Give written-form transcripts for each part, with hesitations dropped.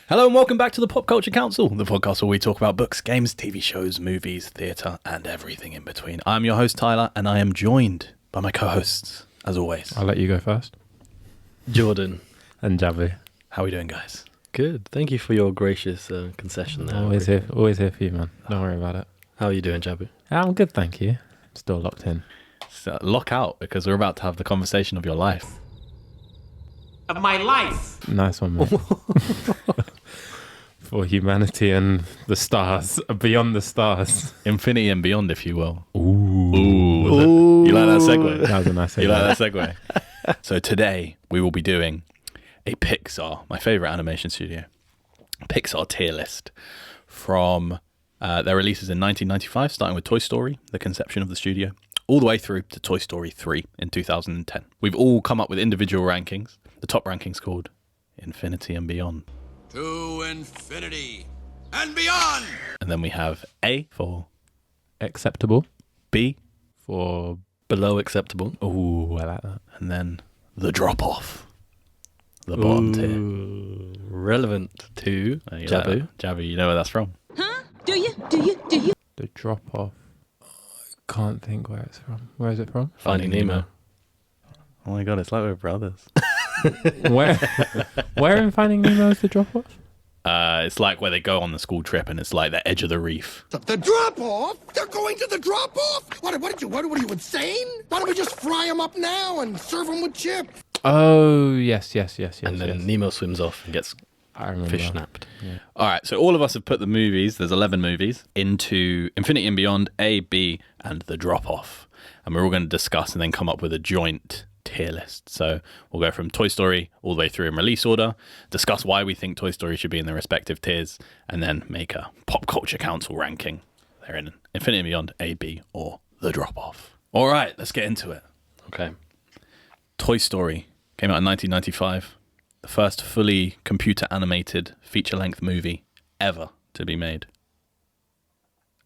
Hello and welcome back to the Pop Culture Council, the podcast where we talk about books, games, TV shows, movies, theatre, and everything in between. I'm your host, Tyler, and I am joined by my co-hosts, as always. I'll let you go first. Jordan. And Jabu. How are we doing, guys? Good. Thank you for your gracious concession there. Always here for you, man. Don't worry about it. How are you doing, Jabu? I'm good, thank you. Still locked in. So, lock out, because we're about to have the conversation of your life. Of my life. Nice one, mate. For humanity and the stars, beyond the stars. Infinity and beyond, if you will. Ooh. You like that segue? That was a nice segue. You like that segue? So today, we will be doing a Pixar, my favourite animation studio, Pixar tier list from their releases in 1995, starting with Toy Story, the conception of the studio, all the way through to Toy Story 3 in 2010. We've all come up with individual rankings. The top ranking's called Infinity and Beyond. To infinity and beyond. And then we have A for Acceptable. B, For... Below acceptable. Ooh, I like that. and then the drop-off, the bottom tier. Ooh, relevant to You like Jabu. that? Jabu, you know where that's from? Do you? The drop-off. I can't think where it's from. Where is it from? Finding Nemo. Oh my god, it's like we're brothers. Where in Finding Nemo is the drop-off? It's like where they go on the school trip and it's like the edge of the reef. The drop-off? They're going to the drop-off? What are you insane? Why don't we just fry them up now and serve them with chips? Oh, yes. And then Nemo swims off and gets I remember. fish snapped. All right, so all of us have put the movies, there's 11 movies, into Infinity and Beyond, A, B, and The Drop-Off. And we're all going to discuss and then come up with a joint tier list. So we'll go from Toy Story all the way through in release order, discuss why we think Toy Story should be in their respective tiers, and then make a Pop Culture Council ranking. They're in Infinity and Beyond, A, B, or The Drop-Off. All right, let's get into it. Okay. Toy Story came out in 1995. The first fully computer-animated feature-length movie ever to be made.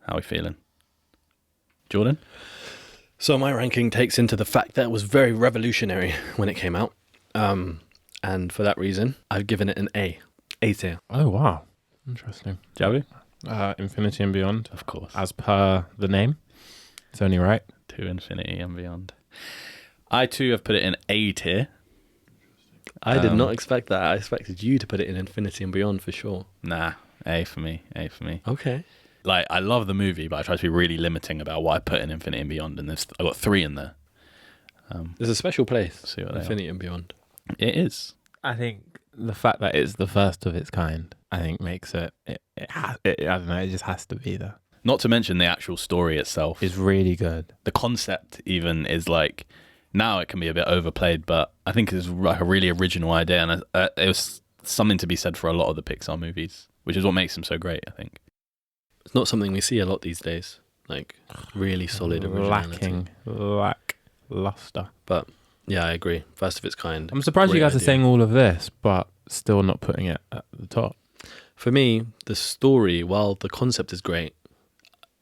How are we feeling? Jordan? So my ranking takes into the fact that it was very revolutionary when it came out. And for that reason, I've given it an A. A tier. Oh, wow. Interesting. Jabu? Infinity and Beyond. Of course. As per the name. It's only right. To Infinity and Beyond. I, too, have put it in A tier. I did not expect that. I expected you to put it in Infinity and Beyond for sure. Nah, A for me. A for me. Okay. Like, I love the movie, but I try to be really limiting about what I put in Infinity and Beyond, and I got 3 in there. There's a special place. See what they Infinity and Beyond. It is. I think the fact that it's the first of its kind, I think makes it I don't know, it just has to be there. Not to mention the actual story itself. It's really good. The concept even is like, now it can be a bit overplayed, but I think it's like a really original idea, and it was something to be said for a lot of the Pixar movies, which is what makes them so great, I think. It's not something we see a lot these days. Like, really solid originality. Lackluster. But, yeah, I agree. First of its kind. I'm surprised you Great guys are idea. saying all of this, but still not putting it at the top. For me, the story, while the concept is great,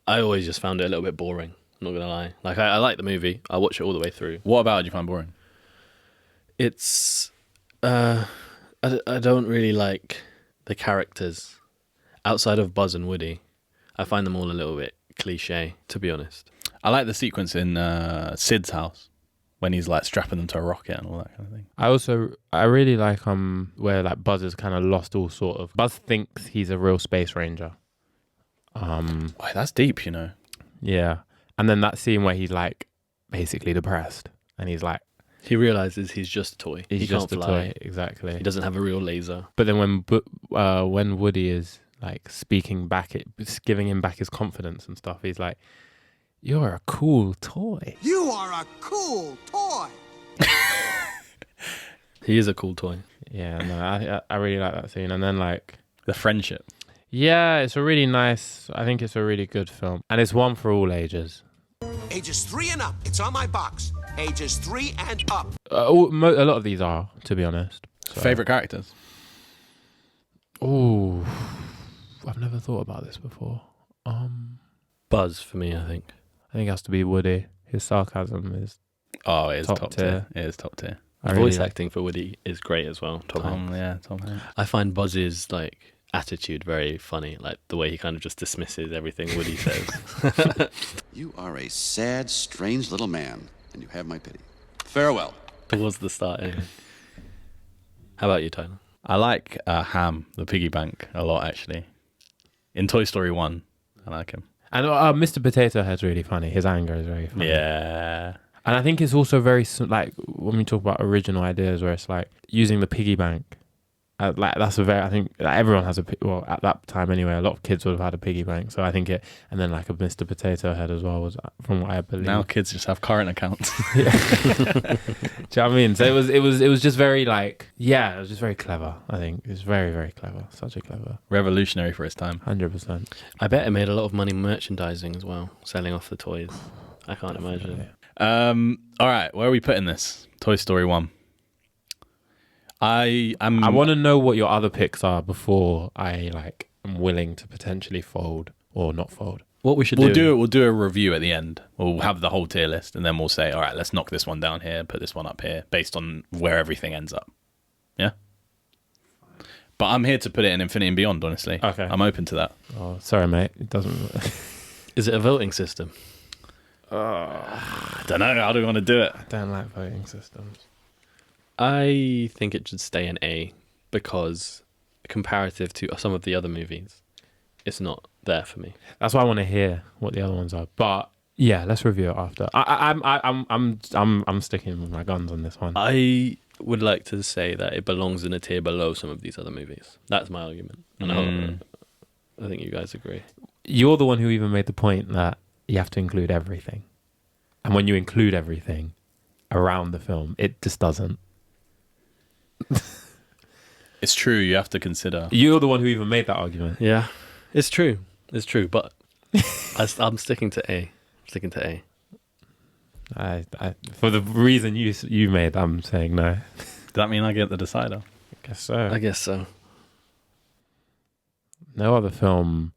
I always just found it a little bit boring. I'm not going to lie. Like, I like the movie. I watch it all the way through. What about it do you find boring? It's... I don't really like the characters. Outside of Buzz and Woody, I find them all a little bit cliche, to be honest. I like the sequence in Sid's house when he's like strapping them to a rocket and all that kind of thing. I really like where like Buzz has kind of lost all sort of... Buzz thinks he's a real space ranger. Wow, that's deep, you know. Yeah. And then that scene where he's like basically depressed and he's like... He realizes he's just a toy. He's he just can't a fly. toy. Exactly. He doesn't have a real laser. But then when Woody is like speaking back, it's giving him back his confidence and stuff. He's like, "You're a cool toy." You are a cool toy. He is a cool toy. Yeah, no, I really like that scene. And then like, The friendship. yeah, it's a really nice. I think it's a really good film, and it's one for all ages. Ages 3 and up. It's on my box. Ages 3 and up. A lot of these are, to be honest. So. Favorite characters? Oh, I've never thought about this before. Buzz for me, I think. I think it has to be Woody. His sarcasm is Oh, it is Top top tier. tier. It is top tier. I Voice really- acting for Woody is great as well. Tom Hanks. Tom Hanks. I find Buzz's like attitude very funny, like the way he kind of just dismisses everything Woody says. You are a sad, strange little man, and you have my pity. Farewell. Towards the start, anyway. How about you, Tyler? I like Ham, the piggy bank, a lot actually. In Toy Story 1, I like him. And Mr. Potato Head's really funny. His anger is very funny. Yeah. And I think it's also very like when we talk about original ideas, where it's like using the piggy bank. Like that's a very, I think like, everyone has well at that time anyway. A lot of kids would have had a piggy bank, so I think it. And then like a Mr. Potato Head as well was from what I believe. Now kids just have current accounts. Do you know what I mean? So it was just very like, yeah, it was just very clever. I think it's very, very clever. Such a clever. Revolutionary for its time. 100%. I bet it made a lot of money merchandising as well, selling off the toys. I can't imagine. All right, where are we putting this? Toy Story 1. I want to know what your other picks are before I like am willing to potentially fold or not fold. What we should We'll do a review at the end. We'll have the whole tier list, and then we'll say, all right, let's knock this one down here, put this one up here, based on where everything ends up. Yeah. But I'm here to put it in Infinity and Beyond. Honestly, Okay. I'm open to that. Oh, sorry, mate. It doesn't. Is it a voting system? I don't know. How do we want to do it? I don't like voting systems. I think it should stay an A because comparative to some of the other movies, it's not there for me. That's why I want to hear what the other ones are. But yeah, let's review it after. I'm sticking with my guns on this one. I would like to say that it belongs in a tier below some of these other movies. That's my argument. And I think you guys agree. You're the one who even made the point that you have to include everything, and when you include everything around the film, it just doesn't. It's true. You have to consider. You're the one who even made that argument. Yeah, it's true. It's true. But I'm sticking to A. Sticking to A. I for the reason you made, I'm saying no. Does that mean I get the decider? I guess so. I guess so. No other film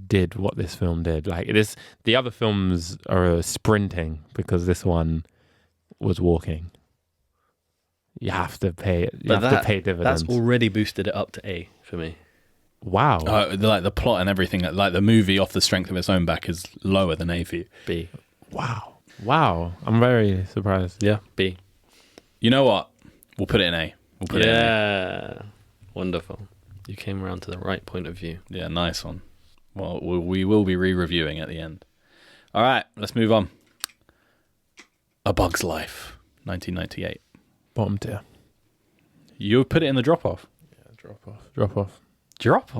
did what this film did. Like this, the other films are sprinting because this one was walking. You have to pay. You have to pay dividends. That's already boosted it up to A for me. Wow. Like the plot and everything, like the movie off the strength of its own back is lower than A for you. B. Wow. I'm very surprised. Yeah, B. You know what? We'll put it in A. We'll put it in A. Yeah. Wonderful. You came around to the right point of view. Yeah, nice one. Well, we will be re-reviewing at the end. All right, let's move on. A Bug's Life, 1998. Bottom tier. You put it in the drop-off. Yeah, drop off. Drop-off?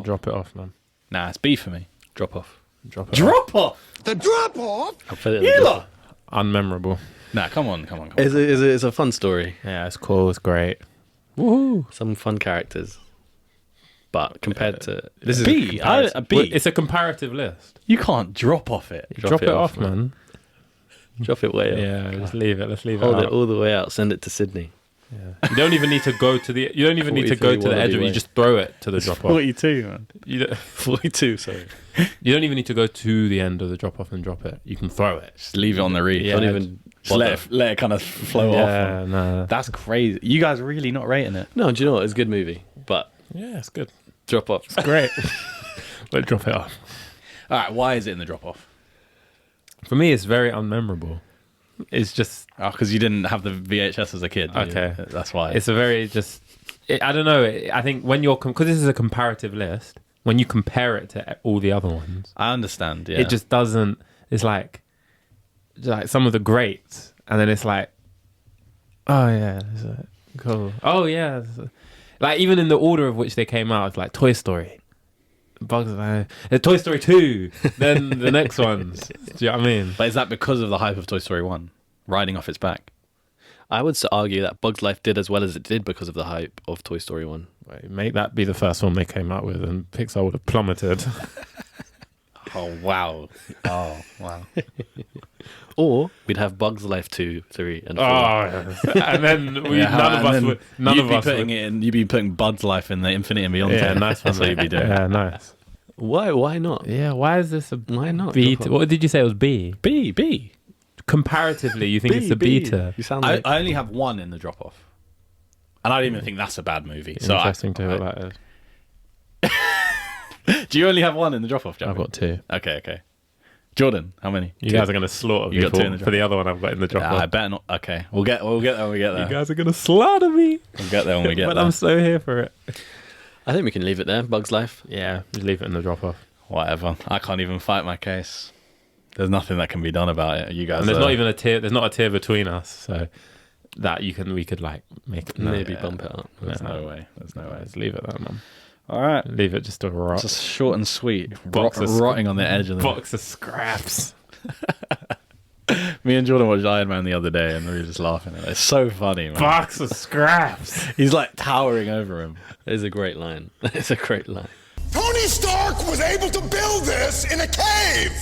Drop it off, man. Nah, it's B for me. Drop off. Drop it. Drop-off? The drop off? I'll put it in the drop off. Unmemorable. Nah, come on. It's a fun story. Yeah, it's cool. It's great. Woohoo! Some fun characters. But compared to... This is B. A B. Well, it's a comparative list. You can't drop off it. Drop it off, man. Drop it way up. Yeah, just leave it. Let's leave Hold it. it all the way out. Send it to Sydney. Yeah. You don't even need to go to the. You don't even need to go to the edge of it. You just throw it to the drop off. 42, man. You 42, sorry. don't even need to go to the end of the drop off and drop it. You can throw it. Just leave it on the reef. Yeah, Don't even... Just let it kind of flow off. Yeah, no. That's crazy. You guys are really not rating it. No, do you know what? It's a good movie. But Yeah, it's good. drop off. Great. But drop it off. All right, why is it in the drop-off? For me, it's very unmemorable. It's just. Oh, because you didn't have the VHS as a kid. did you? Okay. That's why. It's a very just. I don't know. I think when you're because this is a comparative list. When you compare it to all the other ones, I understand, yeah. it just doesn't. It's like some of the greats, and then it's like, oh yeah, cool. Oh yeah, like even in the order of which they came out, it's like Toy Story, Bugs Life, Toy Story 2, then the next ones. Do you know what I mean? But is that because of the hype of Toy Story 1 riding off its back? I would argue that Bug's Life did as well as it did because of the hype of Toy Story 1. Wait, make that be the first one they came out with, and Pixar would have plummeted. Oh, wow. Oh, wow. Or we'd have Bug's Life 2, 3, and 4. Yes. And then none of us would. You'd be putting Bud's Life in the Infinity and Beyond. Yeah, tier. nice. That's what you'd be doing. Yeah, nice. Why not? Yeah, why is this a Why not? B? Drop off. What did you say it was B? B. Comparatively, you think it's a beta? You sound I like... only have one in the drop-off. And I don't even think that's a bad movie. So Interesting to hear what that is. Do you only have one in the drop-off, Jack? I've got 2. Okay. Jordan, how many? You guys are going to slaughter me You got 2 in the for the other one I've got in the drop off. I better not. Okay, we'll get there when we get there. You guys are going to slaughter me. We'll get there when we get But there. I'm so here for it. I think we can leave it there. Bug's Life. Yeah, just leave it in the drop off. Whatever. I can't even fight my case. There's nothing that can be done about it. You guys. And there's not even a tier. There's not a tier between us, so that we could like make it. Maybe bump it up. There's no way. Let's leave it there, man. All right. Leave it just to rot. Just short and sweet. Box of Rotting on the edge of the box of scraps. Me and Jordan watched Iron Man the other day, and we were just laughing at it. It's so funny, man. Box of scraps. He's like towering over him. It is a great line. It's a great line. Tony Stark was able to build this in a cave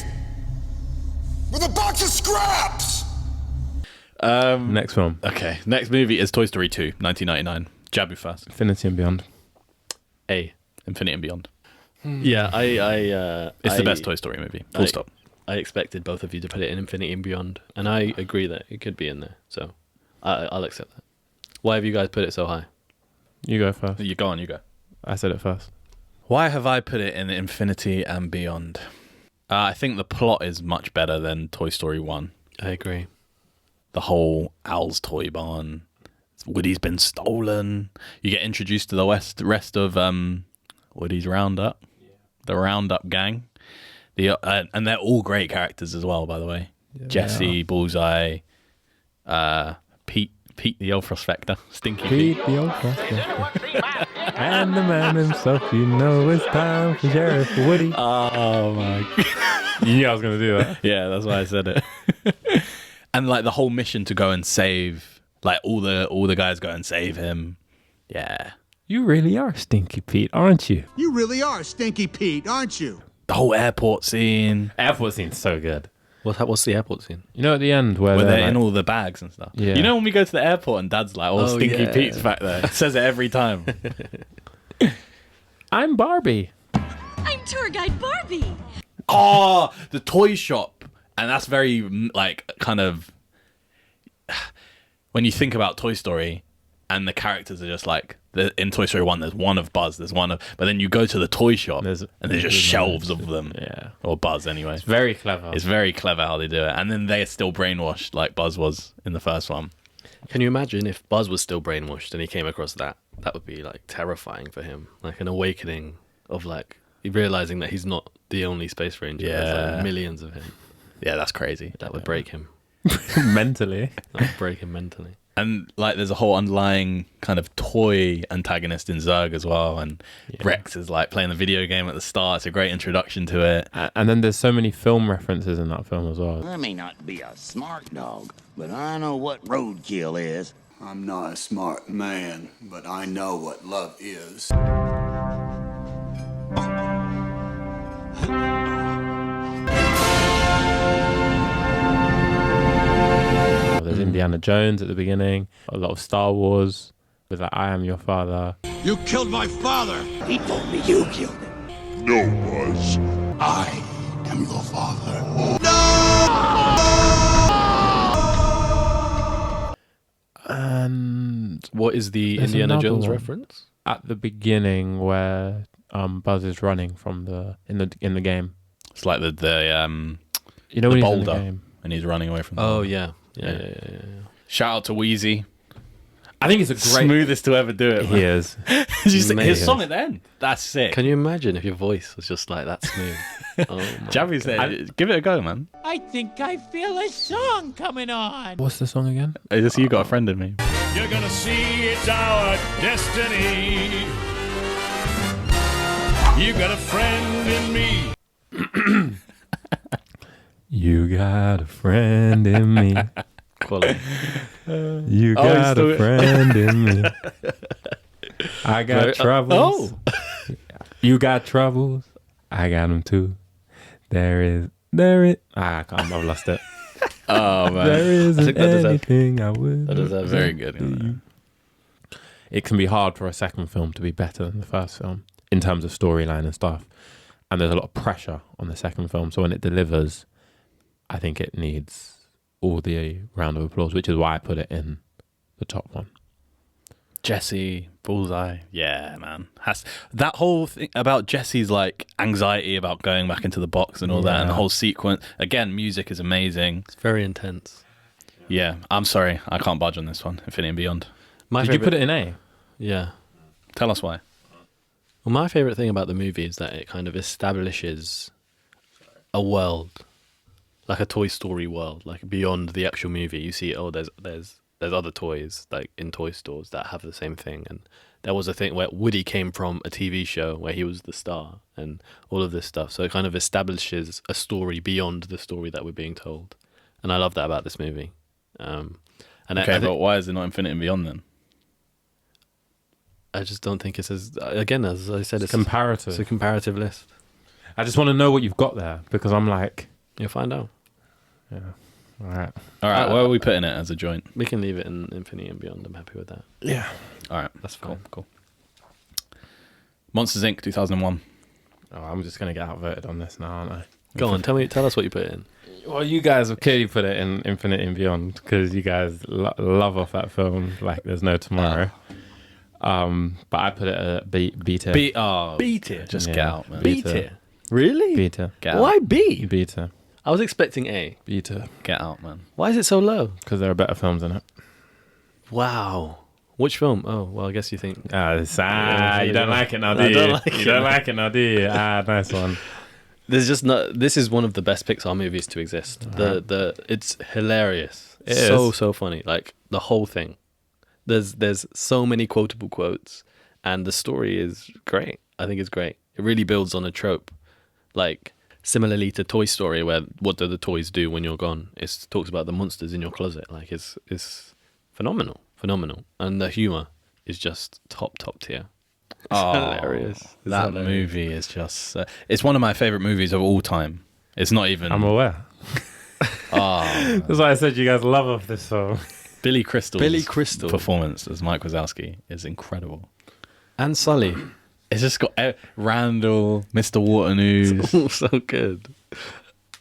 with a box of scraps. Next film, Okay, next movie is Toy Story 2, 1999. Jabu first. Infinity and Beyond. Infinity and Beyond. Yeah, It's the best Toy Story movie. Full stop. I expected both of you to put it in Infinity and Beyond, and I agree that it could be in there. So I'll accept that. Why have you guys put it so high? You go first. You go. I said it first. Why have I put it in Infinity and Beyond? I think the plot is much better than Toy Story 1. I agree. The whole Al's toy barn, Woody's been stolen. You get introduced to the rest of Woody's Roundup, the Roundup gang. And they're all great characters as well, by the way. Yeah, Jesse, Bullseye, Pete the old prospector, Stinky Pete. The old prospector. And the man himself, you know it's time for Sheriff Woody. Oh my God. You knew I was going to do that. Yeah, that's why I said it. And like the whole mission to go and save, like all the guys go and save him. Yeah. You really are Stinky Pete, aren't you? You really are Stinky Pete, aren't you? The whole airport scene. Airport scene's so good. What's the airport scene? You know at the end where they're like, in all the bags and stuff. Yeah. You know when we go to the airport and Dad's like, "Oh, Stinky yeah. Pete's back there." It says it every time. I'm Barbie. I'm tour guide Barbie. Oh, the toy shop, and that's very like kind of when you think about Toy Story, and the characters are just like in Toy Story 1. There's one of Buzz. There's one of, but then you go to the toy shop, and there's just shelves of them. Yeah, or Buzz anyway. It's very clever. It's very clever how they do it, and then they're still brainwashed like Buzz was in the first one. Can you imagine if Buzz was still brainwashed and he came across that? That would be like terrifying for him, like an awakening of like realizing that he's not the only Space Ranger. Yeah. There's like millions of him. Yeah, that's crazy. That would break him. Mentally. That would break him mentally. And like there's a whole underlying kind of toy antagonist in Zurg as well, and Rex is like playing the video game at the start. It's a great introduction to it. And then there's so many film references in that film as well. I may not be a smart dog, but I know what roadkill is. I'm not a smart man, but I know what love is. There's Indiana Jones at the beginning, a lot of Star Wars with like, I Am Your Father. You killed my father. He told me you killed him. No, Buzz. I am your father. And What is the There's Indiana another Jones one. reference? at the beginning where Buzz is running from in the game. It's like the You know the when he's in the boulder, game. and he's running away from. Oh them. yeah. Shout out to Wheezy. I think it's a great. Smoothest to ever do it. He is. His Amazing. song at the end. That's sick. Can you imagine if your voice was just like that smooth? Oh my Javi said, give it a go, man. I think I feel a song coming on. What's the song again? Hey, just you got a friend in me. You're gonna see it's our destiny. You got a friend in me. You got a friend in me. Quality. You got a friend in me. I got troubles. You got troubles. I got them too. I've lost it. Oh man, There isn't think that deserves- anything I would. That deserves very it. good. It can be hard for a second film to be better than the first film in terms of storyline and stuff. And there's a lot of pressure on the second film. So when it delivers, I think it needs all the round of applause, which is why I put it in the top one. Jesse, Bullseye. Yeah, man. That whole thing about Jesse's like anxiety about going back into the box and all that, and the whole sequence. Again, music is amazing. It's very intense. Yeah, I'm sorry, I can't budge on this one. Infinity and Beyond. Did you put it in A? Yeah. Tell us why. Well, my favorite thing about the movie is that it kind of establishes a world, like a Toy Story world, like beyond the actual movie. You see, there's other toys like in toy stores that have the same thing, and there was a thing where Woody came from a TV show where he was the star, and all of this stuff. So it kind of establishes a story beyond the story that we're being told, and I love that about this movie. But why is it not Infinity and Beyond then? I just don't think it's as I said, it's comparative. It's a comparative list. I just want to know what you've got there because I'm like, you'll find out. Yeah. All right. Where are we putting it as a joint? We can leave it in Infinity and Beyond. I'm happy with that. Yeah. All right. That's fine. Cool. Monsters Inc. 2001. Oh, I'm just gonna get outvoted on this now, aren't I? Go on, tell us what you put in. Well, you guys have clearly put it in Infinity and Beyond because you guys love off that film like there's no tomorrow. But I put it at B tier. B tier. Just get out, man. B tier. Really? B tier. Why B? B tier. I was expecting A. B tier. Get out, man. Why is it so low? Because there are better films in it. Wow. Which film? Oh, well, I guess you think. You don't like it now, do you? You don't like it now, do you? Nice one. There's just not. This is one of the best Pixar movies to exist. It's hilarious. It's so funny. Like the whole thing. There's so many quotable quotes, and the story is great. I think it's great. It really builds on a trope, like similarly to Toy Story, where what do the toys do when you're gone? It talks about the monsters in your closet. Like it's phenomenal, and the humor is just top tier. It's hilarious. That movie is just. It's one of my favorite movies of all time. It's not even. I'm aware. That's why I said you guys love off this film. Billy Crystal's performance as Mike Wazowski is incredible. And Sully. It's just got Randall, Mr. Waternoose. It's all so good.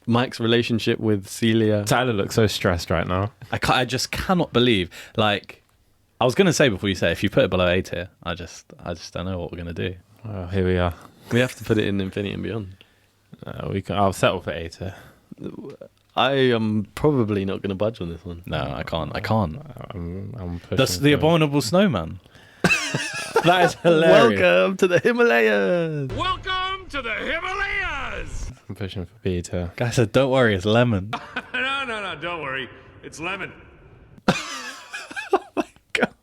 Mike's relationship with Celia. Tyler looks so stressed right now. I just cannot believe. Like, I was going to say before you say, if you put it below A tier, I just don't know what we're going to do. Oh, here we are. We have to put it in Infinity and Beyond. I'll settle for A tier. I am probably not going to budge on this one. No, I can't. I'm That's the Abominable Snowman. That is hilarious. Welcome to the Himalayas. Welcome to the Himalayas. I'm pushing for B tier. Guy said, "Don't worry, it's lemon." No, don't worry, it's lemon. Oh my god!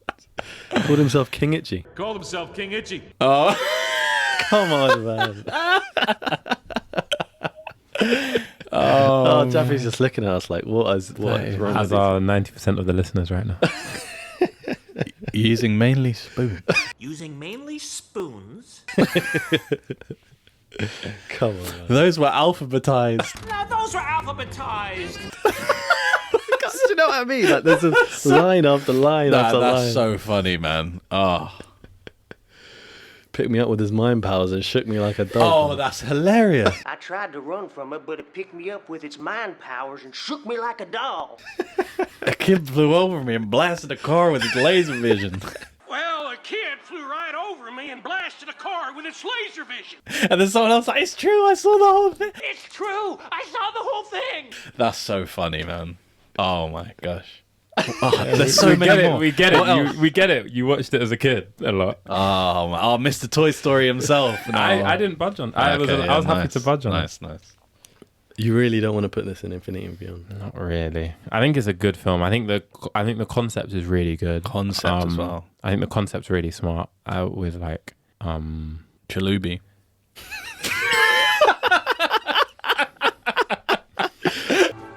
Called himself King Itchy. Called himself King Itchy. Oh, come on, man. Jaffy's just looking at us like, what is wrong as with are 90% of the listeners right now. Using mainly spoons. Using mainly spoons? Come on, man. Those were alphabetized. Now those were alphabetized. Do you know what I mean? Like, there's a line after line after line. That's so funny, man. Oh. Picked me up with his mind powers and shook me like a dog. Oh, that's hilarious. I tried to run from it, but it picked me up with its mind powers and shook me like a dog. A kid flew over me and blasted a car with its laser vision. Well, a kid flew right over me and blasted a car with its laser vision. And then someone else like, it's true, I saw the whole thing. It's true, I saw the whole thing. That's so funny, man. Oh my gosh. There's so many more. We get it. We get it. You watched it as a kid a lot. Oh, Mr. Toy Story himself. No. I didn't budge on. I was happy to budge on. Nice. You really don't want to put this in Infinity and Beyond. Not really. I think it's a good film. I think the concept is really good. Concept as well. I think the concept's really smart. With like Chalubi.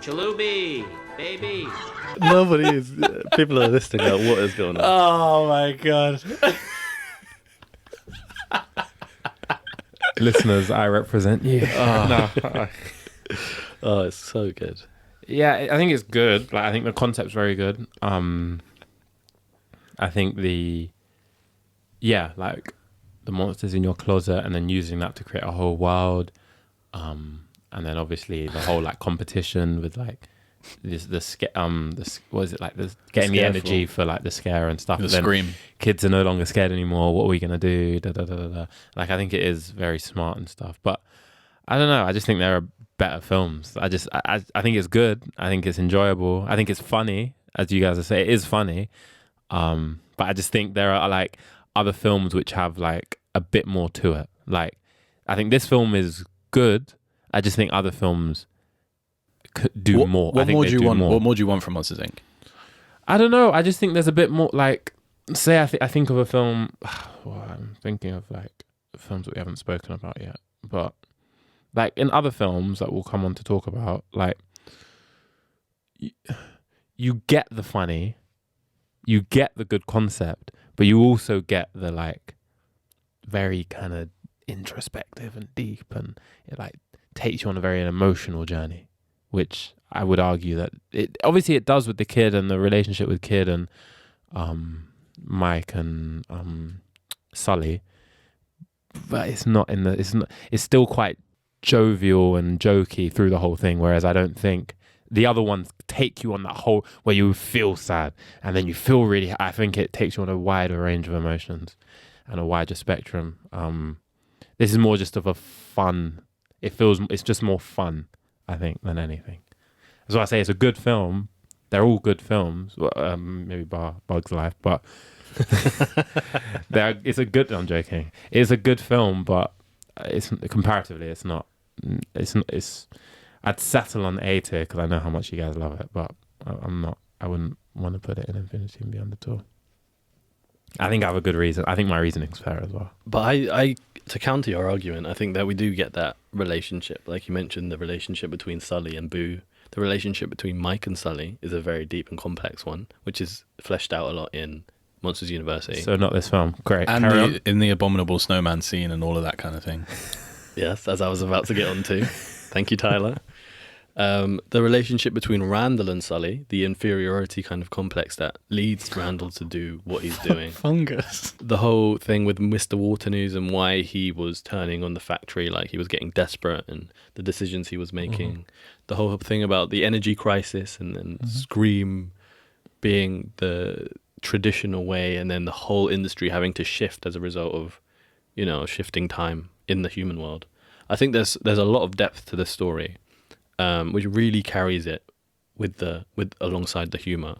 Chalubi, baby. Nobody is. People are listening out. What is going on? Oh my god. Listeners, I represent you. Oh, it's so good. Yeah, I think it's good. Like, I think the concept's very good. I think like the monsters in your closet, and then using that to create a whole world, and then obviously the whole like competition with like what is it like? Getting the energy for like the scare and stuff. The Then scream. Kids are no longer scared anymore. What are we gonna do? Da, da, da, da, da. Like I think it is very smart and stuff. But I don't know. I just think there are better films. I think it's good. I think it's enjoyable. I think it's funny, as you guys are saying. It is funny. But I just think there are like other films which have like a bit more to it. Like I think this film is good. I just think other films could do more. What I think more do you want? more. What more do you want from Monsters Inc? I don't know. I just think there's a bit more. Like, say I think of a film. Well, I'm thinking of like films that we haven't spoken about yet. But like in other films that we'll come on to talk about, like you get the funny, you get the good concept, but you also get the like very kind of introspective and deep, and it like takes you on a very emotional journey, which I would argue that it obviously it does with the kid and the relationship with kid and Mike and Sully, but it's not in the it's still quite jovial and jokey through the whole thing, whereas I don't think the other ones take you on that whole where you feel sad and then you feel really. I think it takes you on a wider range of emotions and a wider spectrum. This is more just of a fun. It's just more fun, I think, than anything. That's why I say it's a good film. They're all good films, maybe bar Bug's Life, but it's a good. I'm joking. It's a good film, but it's comparatively, it's not. It's. I'd settle on A tier because I know how much you guys love it, but I'm not. I wouldn't want to put it in Infinity and Beyond at all. I think I have a good reason. I think my reasoning's fair as well. But I to counter your argument, I think that we do get that relationship. Like you mentioned, the relationship between Sully and Boo. The relationship between Mike and Sully is a very deep and complex one, which is fleshed out a lot in Monsters University. So not this film. Great. And in the Abominable Snowman scene and all of that kind of thing. Yes, as I was about to get on to. Thank you, Tyler. The relationship between Randall and Sully, the inferiority kind of complex that leads Randall to do what he's doing. Fungus. The whole thing with Mr. Waternoose and why he was turning on the factory, like he was getting desperate, and the decisions he was making. Mm-hmm. The whole thing about the energy crisis and then Scream being the traditional way, and then the whole industry having to shift as a result of, shifting time in the human world. I think there's a lot of depth to the story. Which really carries it with alongside the humor.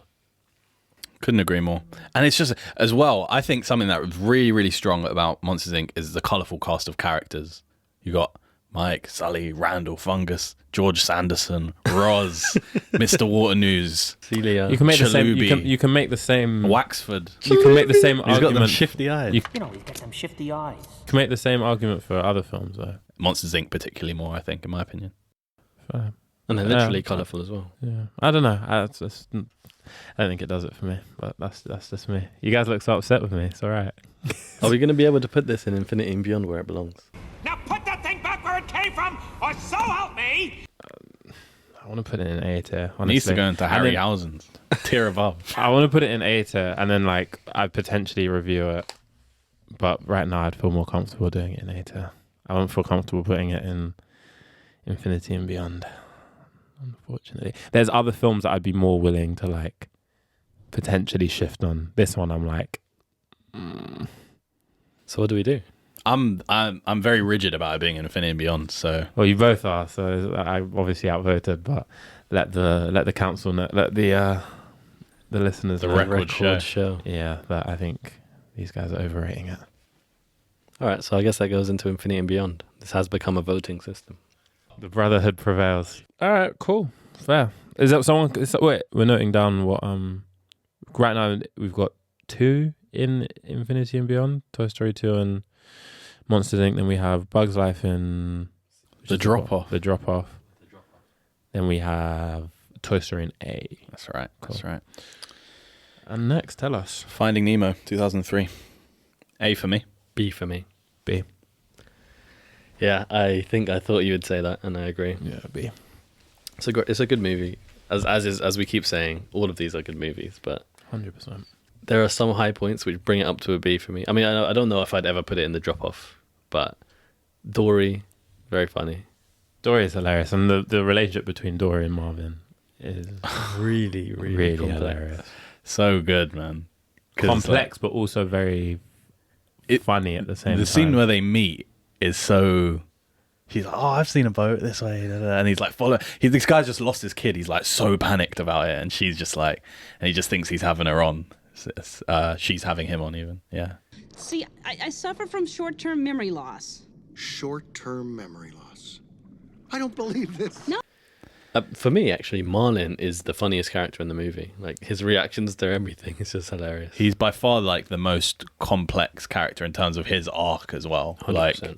Couldn't agree more. And it's just, as well, I think something that was really, really strong about Monsters Inc. is the colourful cast of characters. You got Mike, Sully, Randall, Fungus, George Sanderson, Roz, Mr. Waternoose, Celia. You can make Chalubi, you can make the same Waxford. You can make the same He's argument. got them shifty eyes. He's got some shifty eyes. You can make the same argument for other films though. Monsters Inc. particularly more, I think, in my opinion. And they're literally colourful as well. Yeah, I don't know. I don't think it does it for me, but that's just me. You guys look so upset with me. It's all right. Are we going to be able to put this in Infinity and Beyond where it belongs? Now put that thing back where it came from, or so help me! I want to put it in A tier. It needs to go into Harryhausen's tier above. I want to put it in A tier, and then I'd potentially review it. But right now, I'd feel more comfortable doing it in A tier. I won't feel comfortable putting it in Infinity and Beyond. Unfortunately, there's other films that I'd be more willing to potentially shift on. This one, I'm like. So what do we do? I'm very rigid about it being in Infinity and Beyond. So well, you both are. So I obviously outvoted, but let the council know, let the listeners, the know. record show. Yeah, that I think these guys are overrating it. All right, so I guess that goes into Infinity and Beyond. This has become a voting system. The brotherhood prevails. All right, cool, fair. Is that someone? Wait, we're noting down what. Right now we've got 2 in Infinity and Beyond: Toy Story 2 and Monsters Inc. Then we have Bug's Life in The Drop Off. The Drop Off. Then we have Toy Story in A. That's right. Cool. That's right. And next, tell us. Finding Nemo, 2003. A for me. B for me. B. Yeah, I thought you would say that, and I agree. Yeah, B. It's a good movie. As we keep saying, all of these are good movies, but 100%. There are some high points which bring it up to a B for me. I mean, I don't know if I'd ever put it in the drop-off, but Dory, very funny. Dory is hilarious, and the relationship between Dory and Marvin is really, really complex. hilarious. So good, man. 'Cause Complex, but also very funny at the same time. The scene where they meet is so... She's like, oh, I've seen a boat this way. And he's like, follow. This guy's just lost his kid. He's like so panicked about it. And she's just like... And he just thinks he's having her on. She's having him on even. Yeah. See, I suffer from short-term memory loss. Short-term memory loss. I don't believe this. No. For me, actually, Marlin is the funniest character in the movie. Like, his reactions to everything is just hilarious. He's by far like the most complex character in terms of his arc as well. 100%. Like,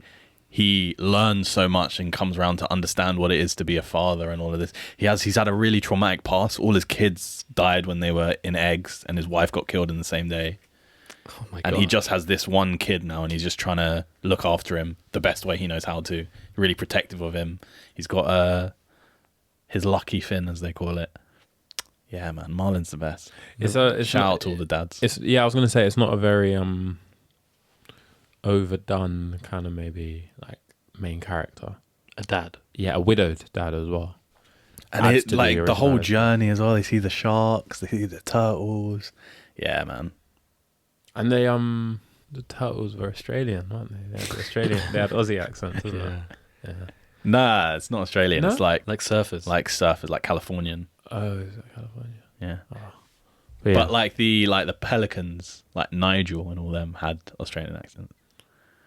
he learns so much and comes around to understand what it is to be a father and all of this. He's had a really traumatic past. All his kids died when they were in eggs, and his wife got killed in the same day. Oh my and God. he just has this one kid now, and he's just trying to look after him the best way he knows how to. Really protective of him. He's got his lucky fin, as they call it. Yeah, man, Marlin's the best. Shout out to all the dads. I was gonna say it's not a very overdone kind of maybe like main character. A dad. Yeah, a widowed dad as well. And it, like the whole journey as well. They see the sharks, they see the turtles. Yeah, man. And they the turtles were Australian, weren't they? They had they had Aussie accents, isn't it? Yeah. Nah, it's not Australian. No? It's like surfers. Like surfers, like Californian. Oh, is it California? Yeah. Oh. But like the pelicans, like Nigel and all them had Australian accents.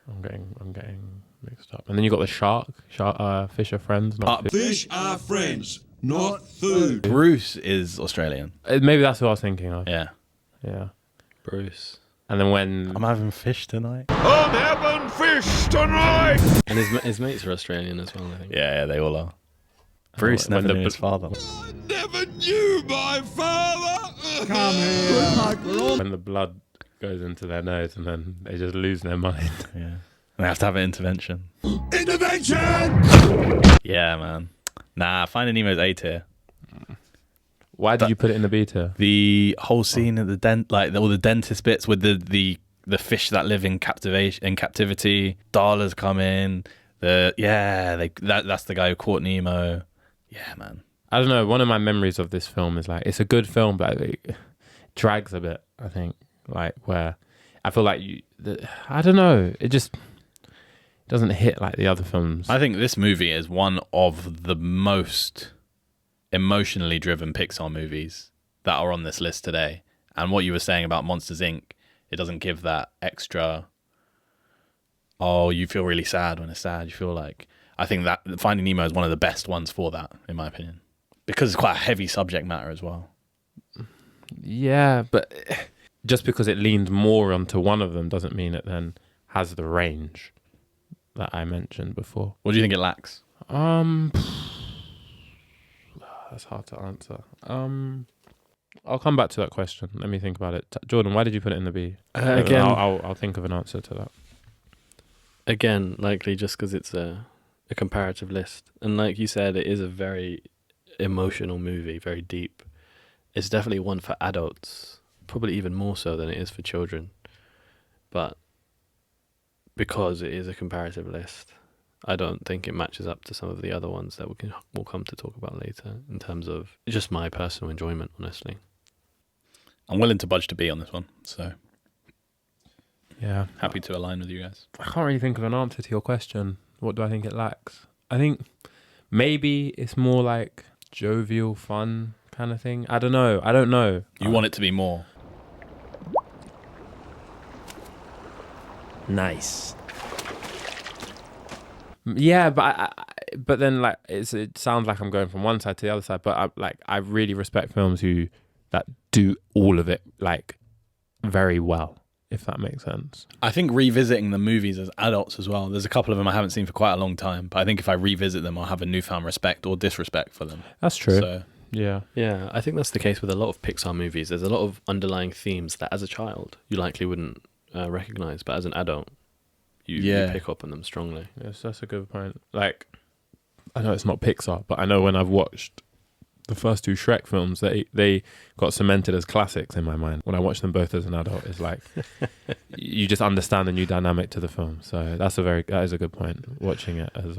I'm getting mixed up. And then you got the shark fish are friends, not Fish are friends, not food. Bruce is Australian. Maybe that's what I was thinking of. Yeah. Yeah. Bruce. And then when I'm having fish tonight. I'm having fish tonight. And his mates are Australian as well, I think. Yeah, they all are. Bruce never knew his father. I never knew my father. Come here. When the blood goes into their nose and then they just lose their mind. Yeah. And they have to have an intervention. Intervention! Yeah, man. Nah, Finding Nemo's A tier. Why did you put it in the B tier? The whole scene at the all the dentist bits with the fish that live in captivity. Darla's come in. That's the guy who caught Nemo. Yeah, man. I don't know. One of my memories of this film is like it's a good film, but it drags a bit. I think like where I feel like I don't know. It just doesn't hit like the other films. I think this movie is one of the most emotionally driven Pixar movies that are on this list today. And what you were saying about Monsters Inc., it doesn't give that extra, oh, you feel really sad when it's sad. You feel like, I think that Finding Nemo is one of the best ones for that, in my opinion. Because it's quite a heavy subject matter as well. Yeah, but just because it leans more onto one of them doesn't mean it then has the range that I mentioned before. What do you think it lacks? That's hard to answer. I'll come back to that question. Let me think about it. Jordan, why did you put it in the B? Again, I'll think of an answer to that. Again, likely just because it's a comparative list. And like you said, it is a very emotional movie, very deep. It's definitely one for adults, probably even more so than it is for children. But because it is a comparative list, I don't think it matches up to some of the other ones that we'll come to talk about later in terms of just my personal enjoyment, honestly. I'm willing to budge to B on this one, so yeah, happy to align with you guys. I can't really think of an answer to your question. What do I think it lacks? I think maybe it's more like jovial, fun kind of thing. I don't know. You want it to be more. Nice. Yeah, but then like it sounds like I'm going from one side to the other side. But I really respect films that do all of it like very well, if that makes sense. I think revisiting the movies as adults as well. There's a couple of them I haven't seen for quite a long time, but I think if I revisit them, I'll have a newfound respect or disrespect for them. That's true. So, yeah, I think that's the case with a lot of Pixar movies. There's a lot of underlying themes that, as a child, you likely wouldn't recognize, but as an adult, you pick up on them strongly. Yes, that's a good point. Like, I know it's not Pixar, but I know when I've watched the first two Shrek films, they got cemented as classics in my mind. When I watched them both as an adult, it's like you just understand a new dynamic to the film. So that is a good point. Watching it as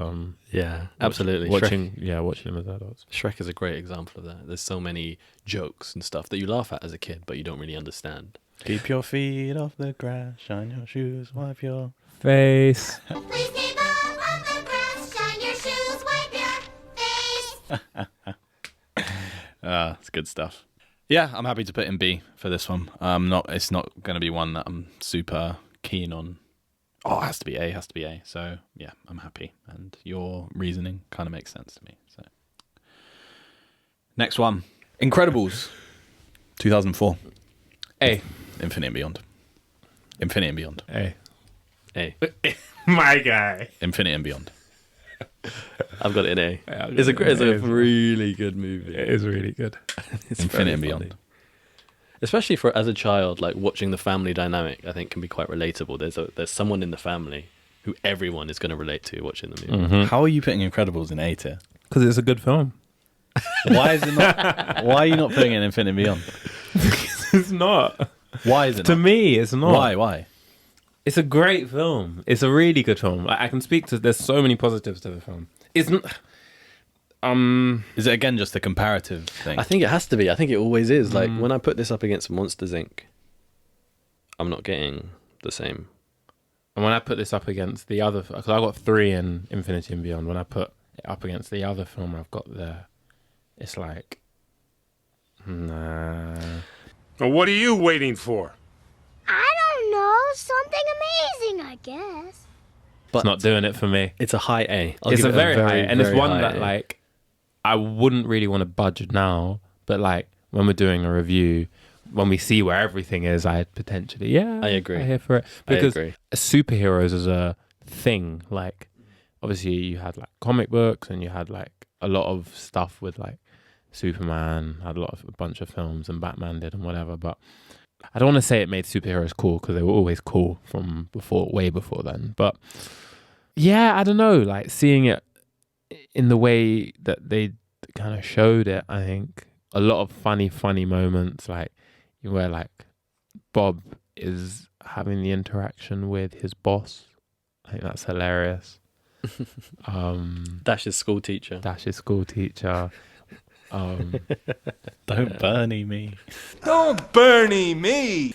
yeah, absolutely. Watching them as adults. Shrek is a great example of that. There's so many jokes and stuff that you laugh at as a kid, but you don't really understand. Keep your feet off the grass, shine your shoes, wipe your face. Please keep off the grass, shine your shoes, wipe your face. It's good stuff. Yeah, I'm happy to put in B for this one. It's not going to be one that I'm super keen on. Oh, it has to be A. So yeah, I'm happy. And your reasoning kind of makes sense to me. So next one, Incredibles, 2004. A. Infinity and Beyond. Infinity and Beyond. A. My guy. Infinity and Beyond. I've got it in A. It's a really good movie. It is really good. It's Infinity and Beyond. Especially for as a child, like watching the family dynamic, I think can be quite relatable. There's someone in the family who everyone is going to relate to watching the movie. Mm-hmm. How are you putting Incredibles in A tier? Because it's a good film. Why is it not? Why are you not putting it in Infinity and Beyond? It's not. Why is it To not? me, it's not. Why? It's a great film. It's a really good film. Like, I can speak to. There's so many positives to the film. Isn't. Is it again just a comparative thing? I think it has to be. I think it always is. Like when I put this up against Monsters Inc., I'm not getting the same. And when I put this up against the other, because I got 3 in Infinity and Beyond. When I put it up against the other film I've got there, it's like, nah. Well, what are you waiting for? I don't know. Something amazing, I guess. But It's not doing it for me. it's a high A. It's a very high, and it's very one high that A. like I wouldn't really want to budge now, but like when we're doing a review, when we see where everything is, I'd potentially I agree. I'm here for it I because agree. superheroes as a thing, like obviously you had like comic books and you had like a lot of stuff with like Superman had a bunch of films and Batman did and whatever, but I don't want to say it made superheroes cool because they were always cool from way before then. But yeah, I don't know, like seeing it in the way that they kind of showed it, I think a lot of funny moments, like where like Bob is having the interaction with his boss. I think that's hilarious. Dash's school teacher. Don't Bernie me. Don't Bernie me!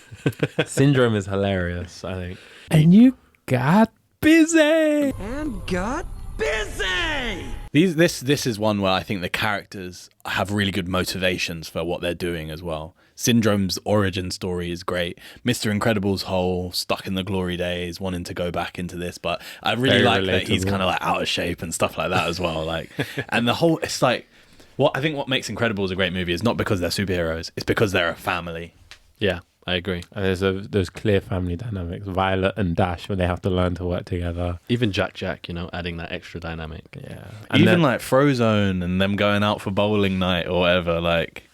Syndrome is hilarious, I think. And you got busy. And got busy! This is one where I think the characters have really good motivations for what they're doing as well. Syndrome's origin story is great. Mr. Incredible's whole stuck in the glory days, wanting to go back into this, but I really like that he's kind of like out of shape and stuff like that as well. Like, and the whole, it's like, what makes Incredibles a great movie is not because they're superheroes, it's because they're a family. Yeah, I agree. And there's clear family dynamics. Violet and Dash, when they have to learn to work together. Even Jack, adding that extra dynamic. Yeah. And even like Frozone and them going out for bowling night or whatever, like,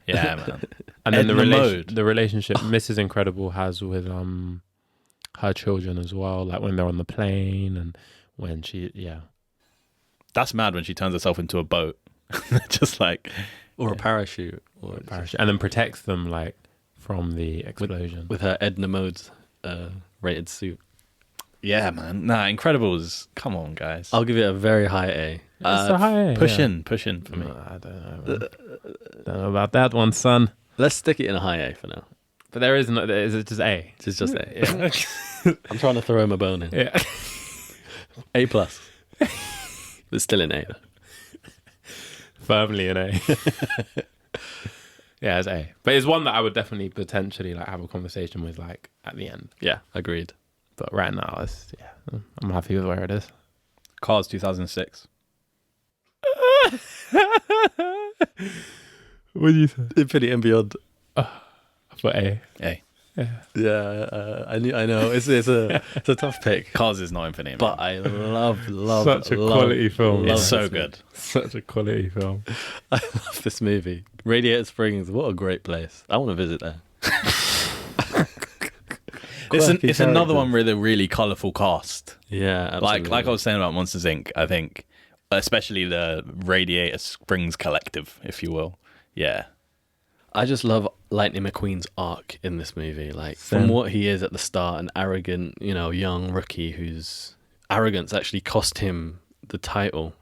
yeah, man. And then the relationship Mrs. Incredible has with her children as well, like when they're on the plane and when that's mad when she turns herself into a boat. Just like a parachute. And then protects them like from the explosion. With her Edna Mode rated suit. Yeah, man. Nah, Incredibles. Come on, guys. I'll give it a very high A. It's a high A. Push in for me. I don't know. Don't know about that one, son. Let's stick it in a high A for now. But there is it just A? It's just A. Yeah. I'm trying to throw him a bone in. Yeah. A+. But still in A. Firmly in A. Yeah, it's A. But it's one that I would definitely potentially like have a conversation with like at the end. Yeah, agreed. But right now, I'm happy with where it is. Cars 2006. What do you say? Infinity and Beyond. For A. A. Yeah, I know. It's a tough pick. Cars is not Infinity, but I love such a quality film. It's so good. Such a quality film. I love this movie. Radiator Springs. What a great place. I want to visit there. It's another one with a really colourful cast. Yeah, absolutely. Like I was saying about Monsters Inc. I think especially the Radiator Springs Collective, if you will. Yeah. I just love Lightning McQueen's arc in this movie. Like, Same. from what he is at the start, an arrogant, young rookie whose arrogance actually cost him the title,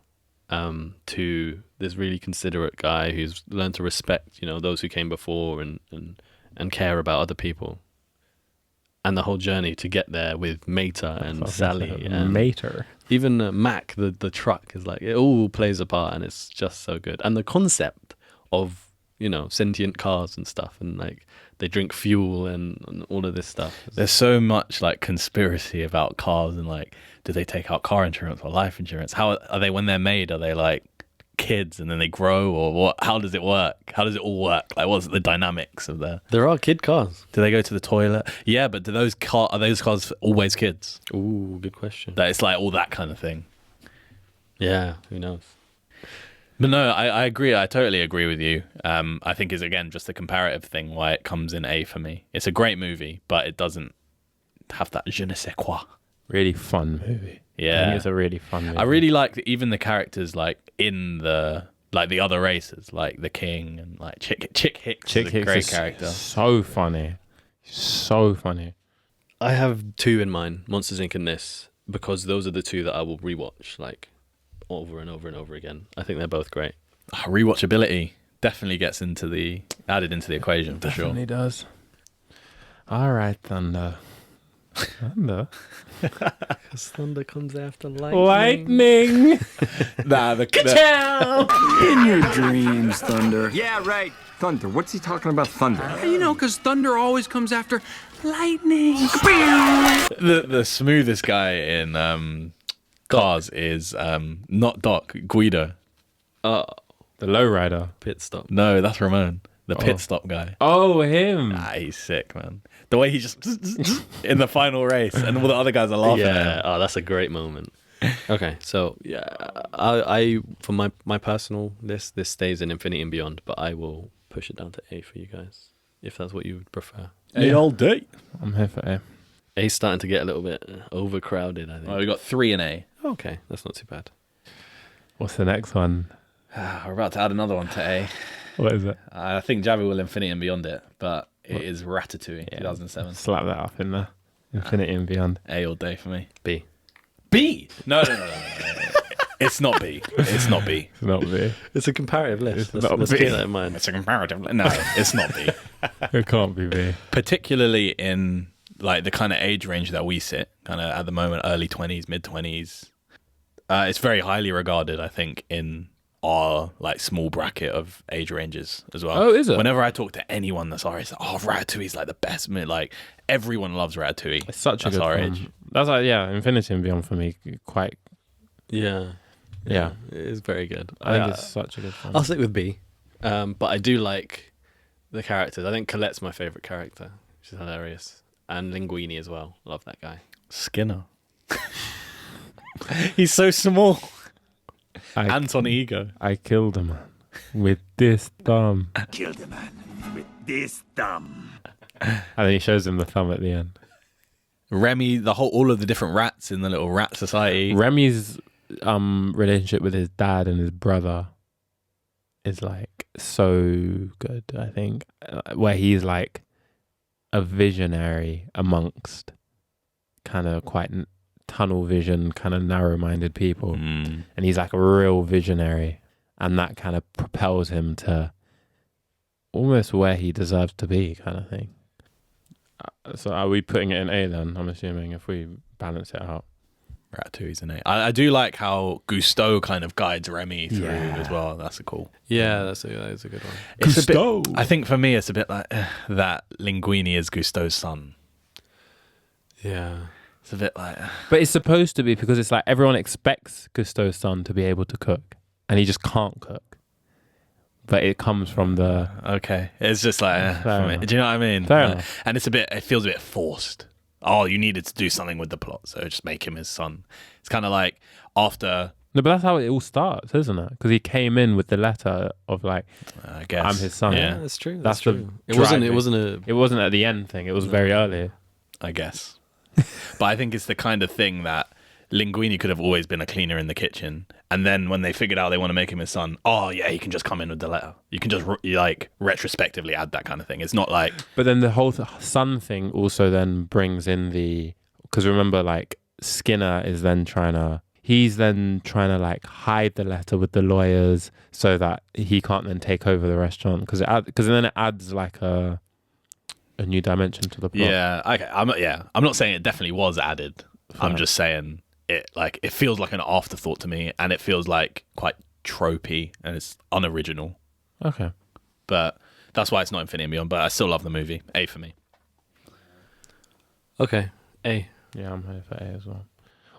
to this really considerate guy who's learned to respect, those who came before and care about other people. And the whole journey to get there with Mater and Sally and Mater. Even Mac, the truck, is like, it all plays a part, and it's just so good. And the concept of sentient cars and stuff, and like they drink fuel and all of this stuff. There's so much like conspiracy about cars, and like, do they take out car insurance or life insurance? How are they when they're made? Are they like kids and then they grow, or what? How does it work? How does it all work? Like, what's the dynamics of the? There are kid cars. Do they go to the toilet? Yeah, but are those cars always kids? Ooh, good question. That it's like all that kind of thing. Yeah, who knows? But no, I agree. I totally agree with you. I think it's, again, just a comparative thing why it comes in A for me. It's a great movie, but it doesn't have that je ne sais quoi. Really fun movie. Yeah. I think it's a really fun movie. I really like even the characters like in the other races, like the King and like Chick Hicks is a great character. So funny. So funny. I have two in mind, Monsters Inc. and this, because those are the two that I will rewatch like over and over and over again. I think they're both great. Rewatchability definitely gets added into the equation for sure. Definitely does. All right, Thunder. Thunder? Because thunder comes after lightning. In your dreams, Thunder. Yeah, right. Thunder. What's he talking about, thunder? Because thunder always comes after lightning. The smoothest guy in Cars is not Doc, Guido. The lowrider. Pit stop. No, that's Ramon, the pit stop guy. Oh, him. He's sick, man. The way he just in the final race, and all the other guys are laughing at him. Oh, that's a great moment. Okay, so yeah, I for my personal list, this stays in Infinity and Beyond, but I will push it down to A for you guys, if that's what you would prefer. A all day. I'm here for A. A's starting to get a little bit overcrowded, I think. Oh, we got 3 in A. Okay, that's not too bad. What's the next one? We're about to add another one to A. What is it? I think Javi will Infinity and Beyond it, but it is Ratatouille, 2007. Slap that up in there. Infinity and Beyond. A all day for me. B. B? No. It's not B. It's not B. It's not B. It's a comparative list. Let's keep that in mind. It's a comparative list. No, it's not B. It can't be B. Particularly in like the kind of age range that we sit, kind of at the moment, early 20s, mid 20s. It's very highly regarded, I think, in our like small bracket of age ranges as well. Oh, is it? Whenever I talk to anyone that's our age, Ratatouille's like the best. Like everyone loves Ratatouille. It's such a good our film. age. That's like, yeah, Infinity and Beyond for me, quite. Yeah. Yeah. It is very good. I think it's such a good film. I'll stick with B. But I do like the characters. I think Colette's my favourite character. She's hilarious. And Linguini as well. Love that guy. Skinner. He's so small. Anton Ego. I killed a man with this thumb. Killed a man with this thumb. And then he shows him the thumb at the end. Remy, all of the different rats in the little rat society. Remy's relationship with his dad and his brother is like so good, I think. Where he's like a visionary amongst kind of quite tunnel vision, kind of narrow-minded people. And he's like a real visionary. And that kind of propels him to almost where he deserves to be, kind of thing. So are we putting it in A then, I'm assuming, if we balance it out? Ratatouille's an A. I do like how Gusteau kind of guides Remy through as well. That's a cool. Yeah, that is a good one. Gusteau. I think for me, it's a bit like that Linguini is Gusteau's son. Yeah. It's a bit like... But it's supposed to be, because it's like everyone expects Gusteau's son to be able to cook, and he just can't cook. But it comes from the... Okay. It's just like... Fair enough. Do you know what I mean? Fair enough. And it feels a bit forced. Oh, you needed to do something with the plot, so just make him his son. It's kind of like after... No, but that's how it all starts, isn't it? Because he came in with the letter of like, I guess. I'm his son. Yeah, that's true. That's true. The It wasn't at the end thing. It was very early. I guess. But I think it's the kind of thing that Linguini could have always been a cleaner in the kitchen, And then when they figured out they want to make him his son, oh yeah, he can just come in with the letter. You can just like retrospectively add that kind of thing. It's not like. But then the whole son thing also then brings in because remember, like Skinner is then he's then trying to like hide the letter with the lawyers so that he can't then take over the restaurant because then it adds like a new dimension to the plot. Yeah, okay. I'm not saying it definitely was added. I'm just saying it feels like an afterthought to me, and it feels like quite tropey and it's unoriginal. Okay, but that's why it's not Infinity and Beyond. But I still love the movie. A for me. Okay, A. Yeah, I'm here for A as well.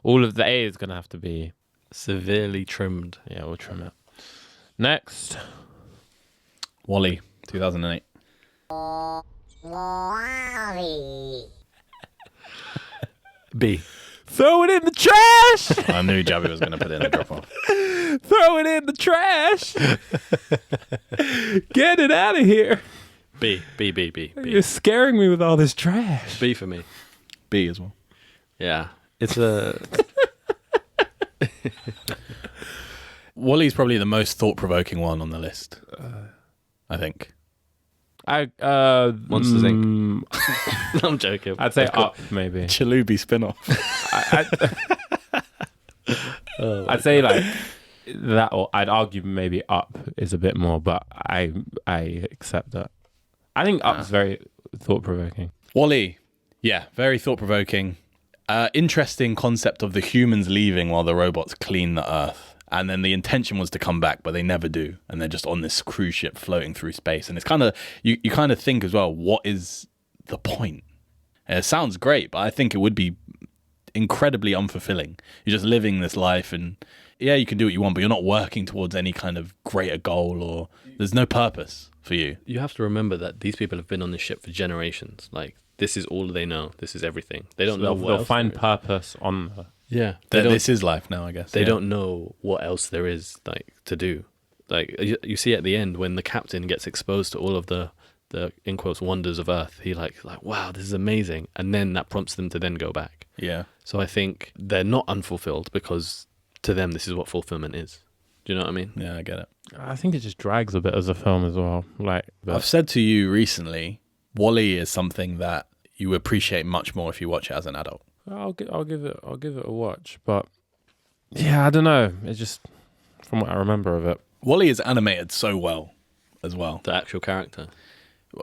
All of the A is gonna have to be severely trimmed. Yeah, we'll trim it. Next, WALL-E, 2008. B. Throw it in the trash. I knew Javi was going to put it in the drop off. Throw it in the trash. Get it out of here. B. You're scaring me with all this trash. B for me. B as well. Yeah, it's a. WALL-E's probably the most thought-provoking one on the list. I think. Monsters Inc. I'm joking. I'd say Up maybe. Chalubi spin-off. I'd say like that, or I'd argue maybe Up is a bit more, but I accept that. I think Up's very thought-provoking. WALL-E, yeah, very thought-provoking. Interesting concept of the humans leaving while the robots clean the Earth. And then the intention was to come back, but they never do. And they're just on this cruise ship floating through space. And it's kind of, you kind of think as well, what is the point? And it sounds great, but I think it would be incredibly unfulfilling. You're just living this life and yeah, you can do what you want, but you're not working towards any kind of greater goal or there's no purpose for you. You have to remember that these people have been on this ship for generations. Like, this is all they know. This is everything. They don't know what they'll find purpose on the... Yeah, this is life now, I guess. They don't know what else there is like to do. Like you see at the end when the captain gets exposed to all of the in quotes wonders of Earth, he like wow, this is amazing, and then that prompts them to then go back. Yeah. So I think they're not unfulfilled because to them this is what fulfillment is. Do you know what I mean? Yeah, I get it. I think it just drags a bit as a film as well. I've said to you recently, WALL-E is something that you appreciate much more if you watch it as an adult. I'll give it a watch, but yeah, I don't know. It's just from what I remember of it. WALL-E is animated so well, as well. The actual character,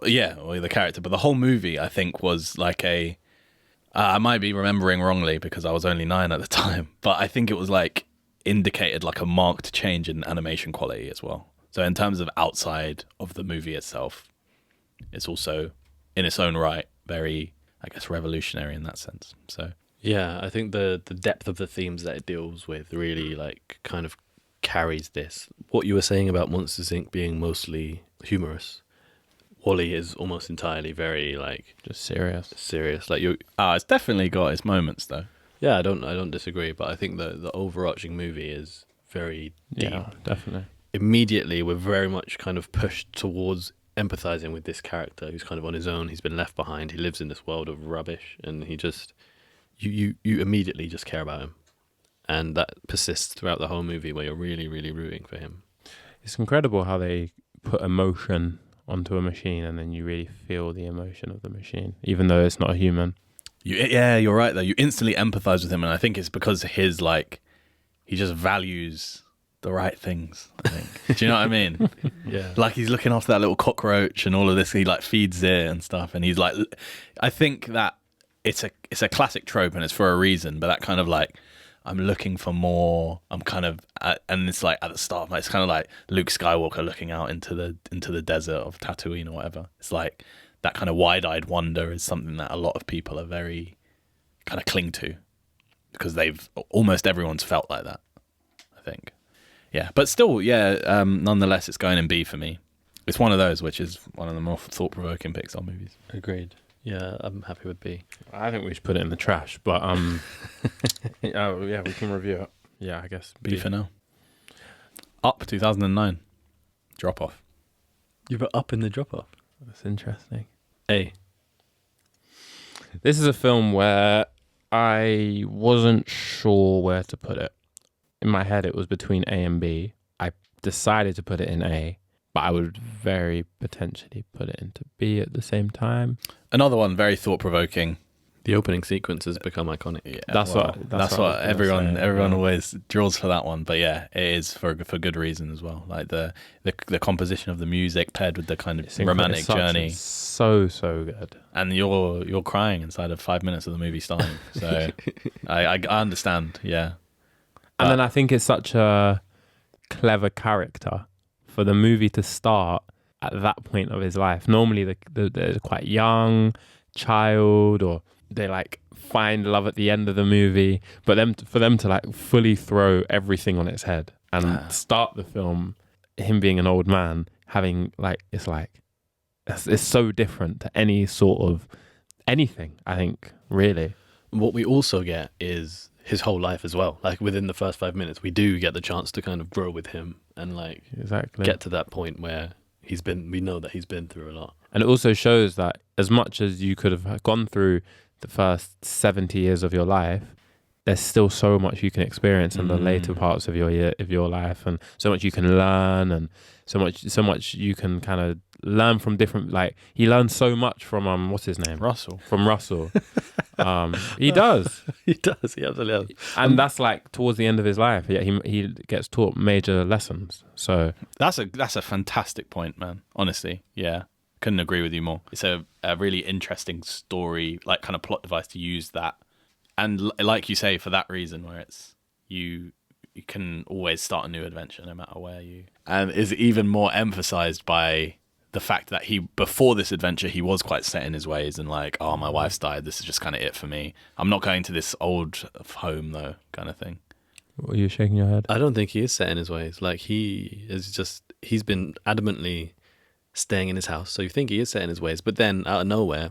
yeah, or the character, but the whole movie I think was like I might be remembering wrongly because I was only 9 at the time, but I think it was like indicated like a marked change in animation quality as well. So in terms of outside of the movie itself, it's also in its own right very, I guess, revolutionary in that sense. So yeah, I think the depth of the themes that it deals with really like kind of carries this. What you were saying about Monsters Inc. being mostly humorous, WALL-E is almost entirely very like just serious. Like it's definitely got its moments though. Yeah, I don't disagree, but I think the overarching movie is very deep. Yeah, definitely. Immediately, we're very much kind of pushed towards empathizing with this character who's kind of on his own. He's been left behind. He lives in this world of rubbish, and he just you immediately just care about him, and that persists throughout the whole movie where you're really, really rooting for him. It's incredible how they put emotion onto a machine, and then you really feel the emotion of the machine, even though it's not a human. Yeah, you're right though. You instantly empathize with him, and I think it's because his he just values the right things, I think. Do you know what I mean? Yeah. Like he's looking after that little cockroach and all of this. He like feeds it and stuff, and he's like, I think that it's a classic trope, and it's for a reason. But that kind of like, I'm looking for more. I'm kind of, and it's like at the start, it's kind of like Luke Skywalker looking out into the desert of Tatooine or whatever. It's like that kind of wide-eyed wonder is something that a lot of people are very kind of cling to because almost everyone's felt like that, I think. Yeah, but still, yeah, nonetheless, it's going in B for me. It's one of those, which is one of the more thought-provoking Pixar movies. Agreed. Yeah, I'm happy with B. I think we should put it in the trash, but yeah, we can review it. Yeah, I guess B for now. Up 2009. Drop off. You put Up in the drop off. That's interesting. A. This is a film where I wasn't sure where to put it. in my head it was between A and B. I decided to put it in A, but I would very potentially put it into B at the same time. Another one, very thought-provoking. The opening sequence has become iconic. Yeah, that's what everyone always draws for that one. But yeah, it is for good reason as well. Like the composition of the music paired with the kind of romantic journey. So good. And you're crying inside of 5 minutes of the movie starting. So I understand. Yeah. And then I think it's such a clever character for the movie to start at that point of his life. Normally they're quite young, child, or they like find love at the end of the movie, but for them to like fully throw everything on its head and start the film, him being an old man, having it's so different to any sort of anything, I think, really. What we also get is his whole life as well. Like within the first 5 minutes, we do get the chance to kind of grow with him and like get to that point where we know that he's been through a lot. And it also shows that as much as you could have gone through the first 70 years of your life, there's still so much you can experience in the later parts of your life, and so much you can learn, and so much you can kind of learn from different. Like he learns so much from what's his name? Russell. From Russell. He does. He does. He absolutely does. And that's like towards the end of his life. Yeah, he gets taught major lessons. So that's a fantastic point, man. Honestly, yeah. Couldn't agree with you more. It's a really interesting story, like kind of plot device to use that, and like you say, for that reason, where it's you can always start a new adventure no matter where you, and is even more emphasized by the fact that before this adventure he was quite set in his ways and like, oh, my wife's died, this is just kind of it for me. I'm not going to this old home though, kind of thing. What are you shaking your head? I don't think he is set in his ways. Like he's been adamantly staying in his house, so you think he is set in his ways, but then out of nowhere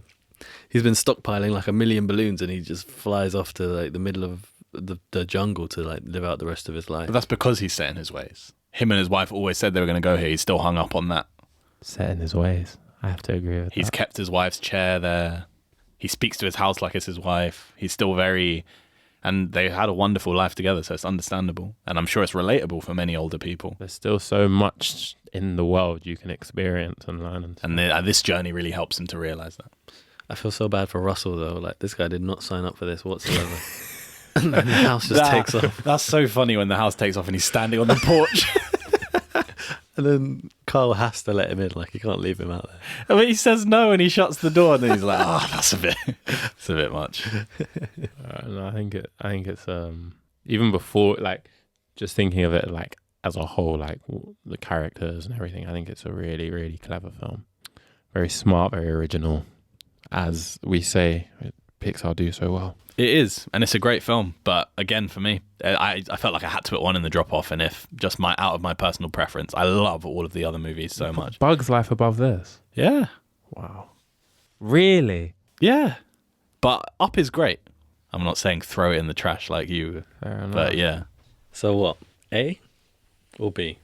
he's been stockpiling like 1 million balloons and he just flies off to like the middle of the jungle to like live out the rest of his life. But that's because he's set in his ways. Him and his wife always said they were going to go here. He's still hung up on that. Set in his ways. I have to agree with that. He's kept his wife's chair there. He speaks to his house like it's his wife. He's still and they had a wonderful life together, so it's understandable. And I'm sure it's relatable for many older people. There's still so much in the world you can experience and learn. And this journey really helps him to realise that. I feel so bad for Russell, though. Like, this guy did not sign up for this whatsoever. And then the house just takes off. That's so funny when the house takes off and he's standing on the porch. And then Carl has to let him in. Like, he can't leave him out there. I mean, he says no and he shuts the door and then he's like, oh, it's a bit much. No, I think it's even before, like, just thinking of it like as a whole, like the characters and everything, I think it's a really, really clever film. Very smart, very original, as we say, Pixar do so well. It is, and it's a great film. But again, for me, I felt like I had to put one in the drop-off. And if just out of my personal preference, I love all of the other movies so much. Bug's Life above this? Yeah. Wow. Really? Yeah. But Up is great. I'm not saying throw it in the trash like you, but yeah. So what? A or B?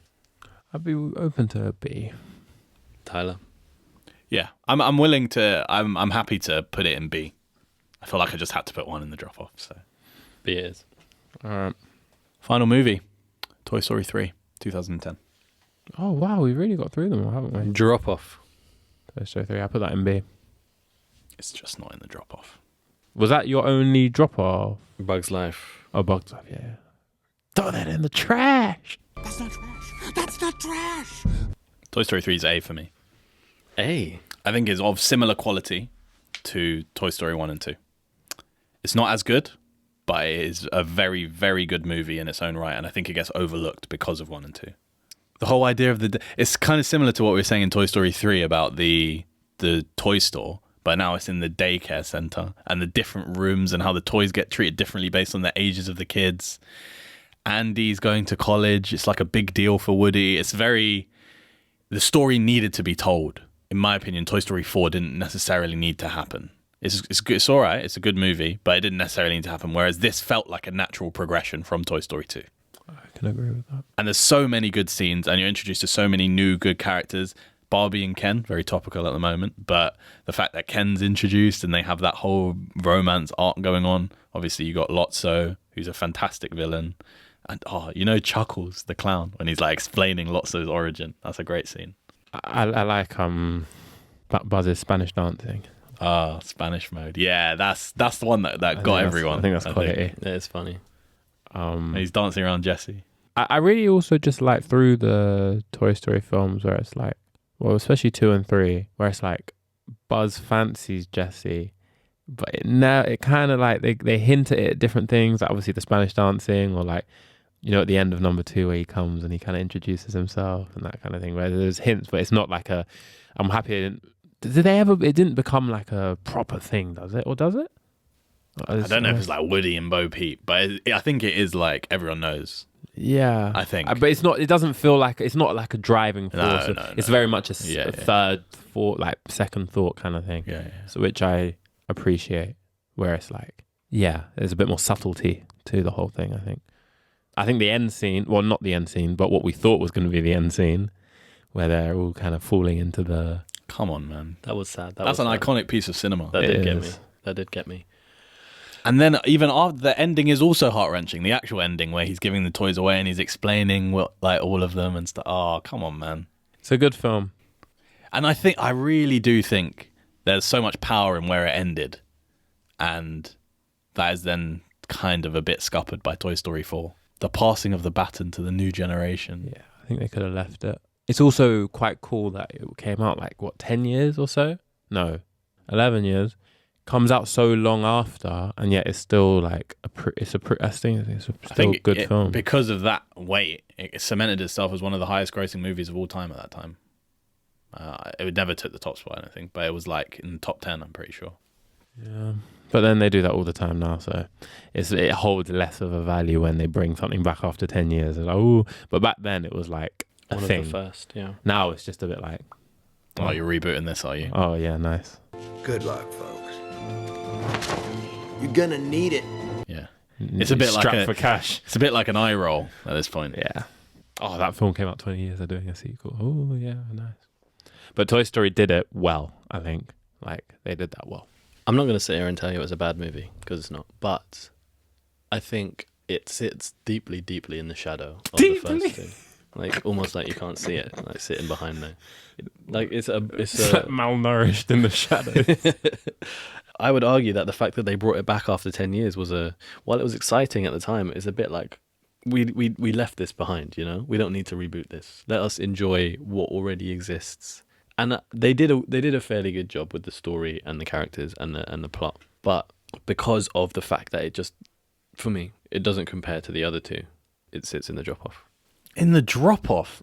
I'd be open to a B. Tyler? Yeah, I'm willing to. I'm happy to put it in B. I feel like I just had to put one in the drop off. So B is. All right. Final movie, Toy Story 3, 2010. Oh wow, we really got through them, haven't we? Drop off. Toy Story 3. I put that in B. It's just not in the drop off. Was that your only drop off? Bug's Life. Oh, Bug's Life. Yeah. Throw that in the trash. That's not trash. That's not trash. Toy Story 3 is A for me. A? I think is of similar quality to Toy Story 1 and 2. It's not as good, but it is a very, very good movie in its own right, and I think it gets overlooked because of 1 and 2. The whole idea of it's kind of similar to what we were saying in Toy Story 3 about the toy store, but now it's in the daycare center, and the different rooms and how the toys get treated differently based on the ages of the kids. Andy's going to college. It's like a big deal for Woody. The story needed to be told. In my opinion, Toy Story 4 didn't necessarily need to happen. It's all right. It's a good movie, but it didn't necessarily need to happen. Whereas this felt like a natural progression from Toy Story 2. I can agree with that. And there's so many good scenes, and you're introduced to so many new good characters. Barbie and Ken, very topical at the moment, but the fact that Ken's introduced and they have that whole romance arc going on. Obviously, you got Lotso, who's a fantastic villain. And you know Chuckles, the clown, when he's like explaining Lotso's origin. That's a great scene. I like Buzz's Spanish dancing. Spanish mode. Yeah, that's the one that got everyone. I think that's quality. Yeah, it's funny. And he's dancing around Jesse. I really also just like through the Toy Story films where it's like, well, especially 2 and 3, where it's like Buzz fancies Jesse, but it kind of like they hint at it at different things. Like obviously the Spanish dancing, or like, you know, at the end of number 2 where he comes and he kind of introduces himself and that kind of thing, where there's hints, but it's not like I'm happy. It didn't become like a proper thing, does it? Or does it? I don't know if it's like Woody and Bo Peep, but I think it is like everyone knows. Yeah, I think, but it's not. It doesn't feel like it's not like a driving force. No, it's very much a third thought, like second thought kind of thing. Yeah. So which I appreciate. Where it's like, yeah, there's a bit more subtlety to the whole thing. I think the end scene, well, not the end scene, but what we thought was going to be the end scene, where they're all kind of falling into the. Come on, man, that was sad. That's an iconic piece of cinema. That did get me. And then even after the ending is also heart-wrenching. The actual ending where he's giving the toys away and he's explaining like all of them and stuff. Oh, come on, man. It's a good film. And I really do think there's so much power in where it ended. And that is then kind of a bit scuppered by Toy Story 4. The passing of the baton to the new generation. Yeah, I think they could have left it. It's also quite cool that it came out like, 10 years or so? No, 11 years. Comes out so long after, and yet it's still like it's still a good film. Because of that weight, it cemented itself as one of the highest grossing movies of all time at that time. It never took the top spot, I don't think, but it was like in the top 10, I'm pretty sure. Yeah, but then they do that all the time now, so it holds less of a value when they bring something back after 10 years. It's like, ooh, but back then it was like a one thing. Of the first, yeah. Now it's just a bit like, oh, you're rebooting this, are you? Oh yeah, nice. Good luck, folks. You're gonna need it. Yeah, it's a bit like for cash. It's a bit like an eye roll at this point. Yeah. Oh, that film came out 20 years. They're doing a sequel. Oh yeah, nice. But Toy Story did it well. I think like they did that well. I'm not gonna sit here and tell you it was a bad movie because it's not. But I think it sits deeply, deeply in the shadow of the first two. Like almost like you can't see it, like sitting behind there. Like it's like malnourished in the shadows. I would argue that the fact that they brought it back after 10 years was while it was exciting at the time, it's a bit like we left this behind, you know? We don't need to reboot this. Let us enjoy what already exists. And they did a fairly good job with the story and the characters and the plot. But because of the fact that it just, for me, it doesn't compare to the other two, it sits in the drop-off. In the drop-off?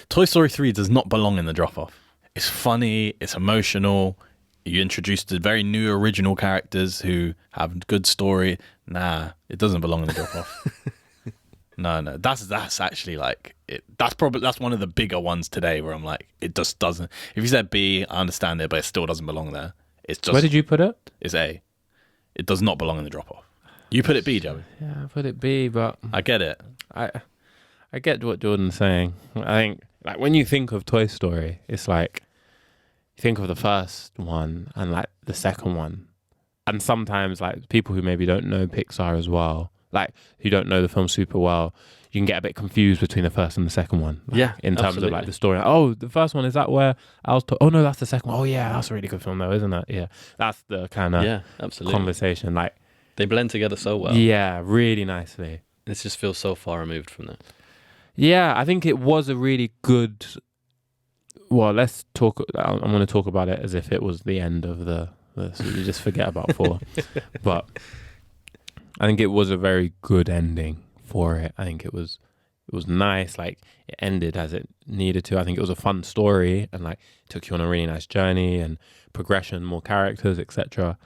Toy Story 3 does not belong in the drop-off. It's funny, it's emotional. You introduced the very new original characters who have good story. Nah, it doesn't belong in the drop-off. No, that's actually like it. That's one of the bigger ones today where I'm like, it just doesn't. If you said B, I understand it, but it still doesn't belong there. It's just. Where did you put it? It's A. It does not belong in the drop-off. You put it B, Joey. Yeah, I put it B, but I get it. I get what Jordan's saying. I think like when you think of Toy Story, it's like. You think of the first one and like the second one, and sometimes like people who maybe don't know Pixar as well, like who don't know the film super well, you can get a bit confused between the first and the second one. Like, yeah, in terms of like the story. Oh, the first one, is that where I was? Oh no, that's the second one. Oh yeah, that's a really good film though, isn't it? Yeah, that's the kind of conversation. Like they blend together so well. Yeah, really nicely. It just feels so far removed from that. Yeah, I think it was a really good. Well, let's talk. I'm going to talk about it as if it was the end of so you just forget about 4. But I think it was a very good ending for it. I think it was nice. Like it ended as it needed to. I think it was a fun story and like took you on a really nice journey and progression, more characters, etc.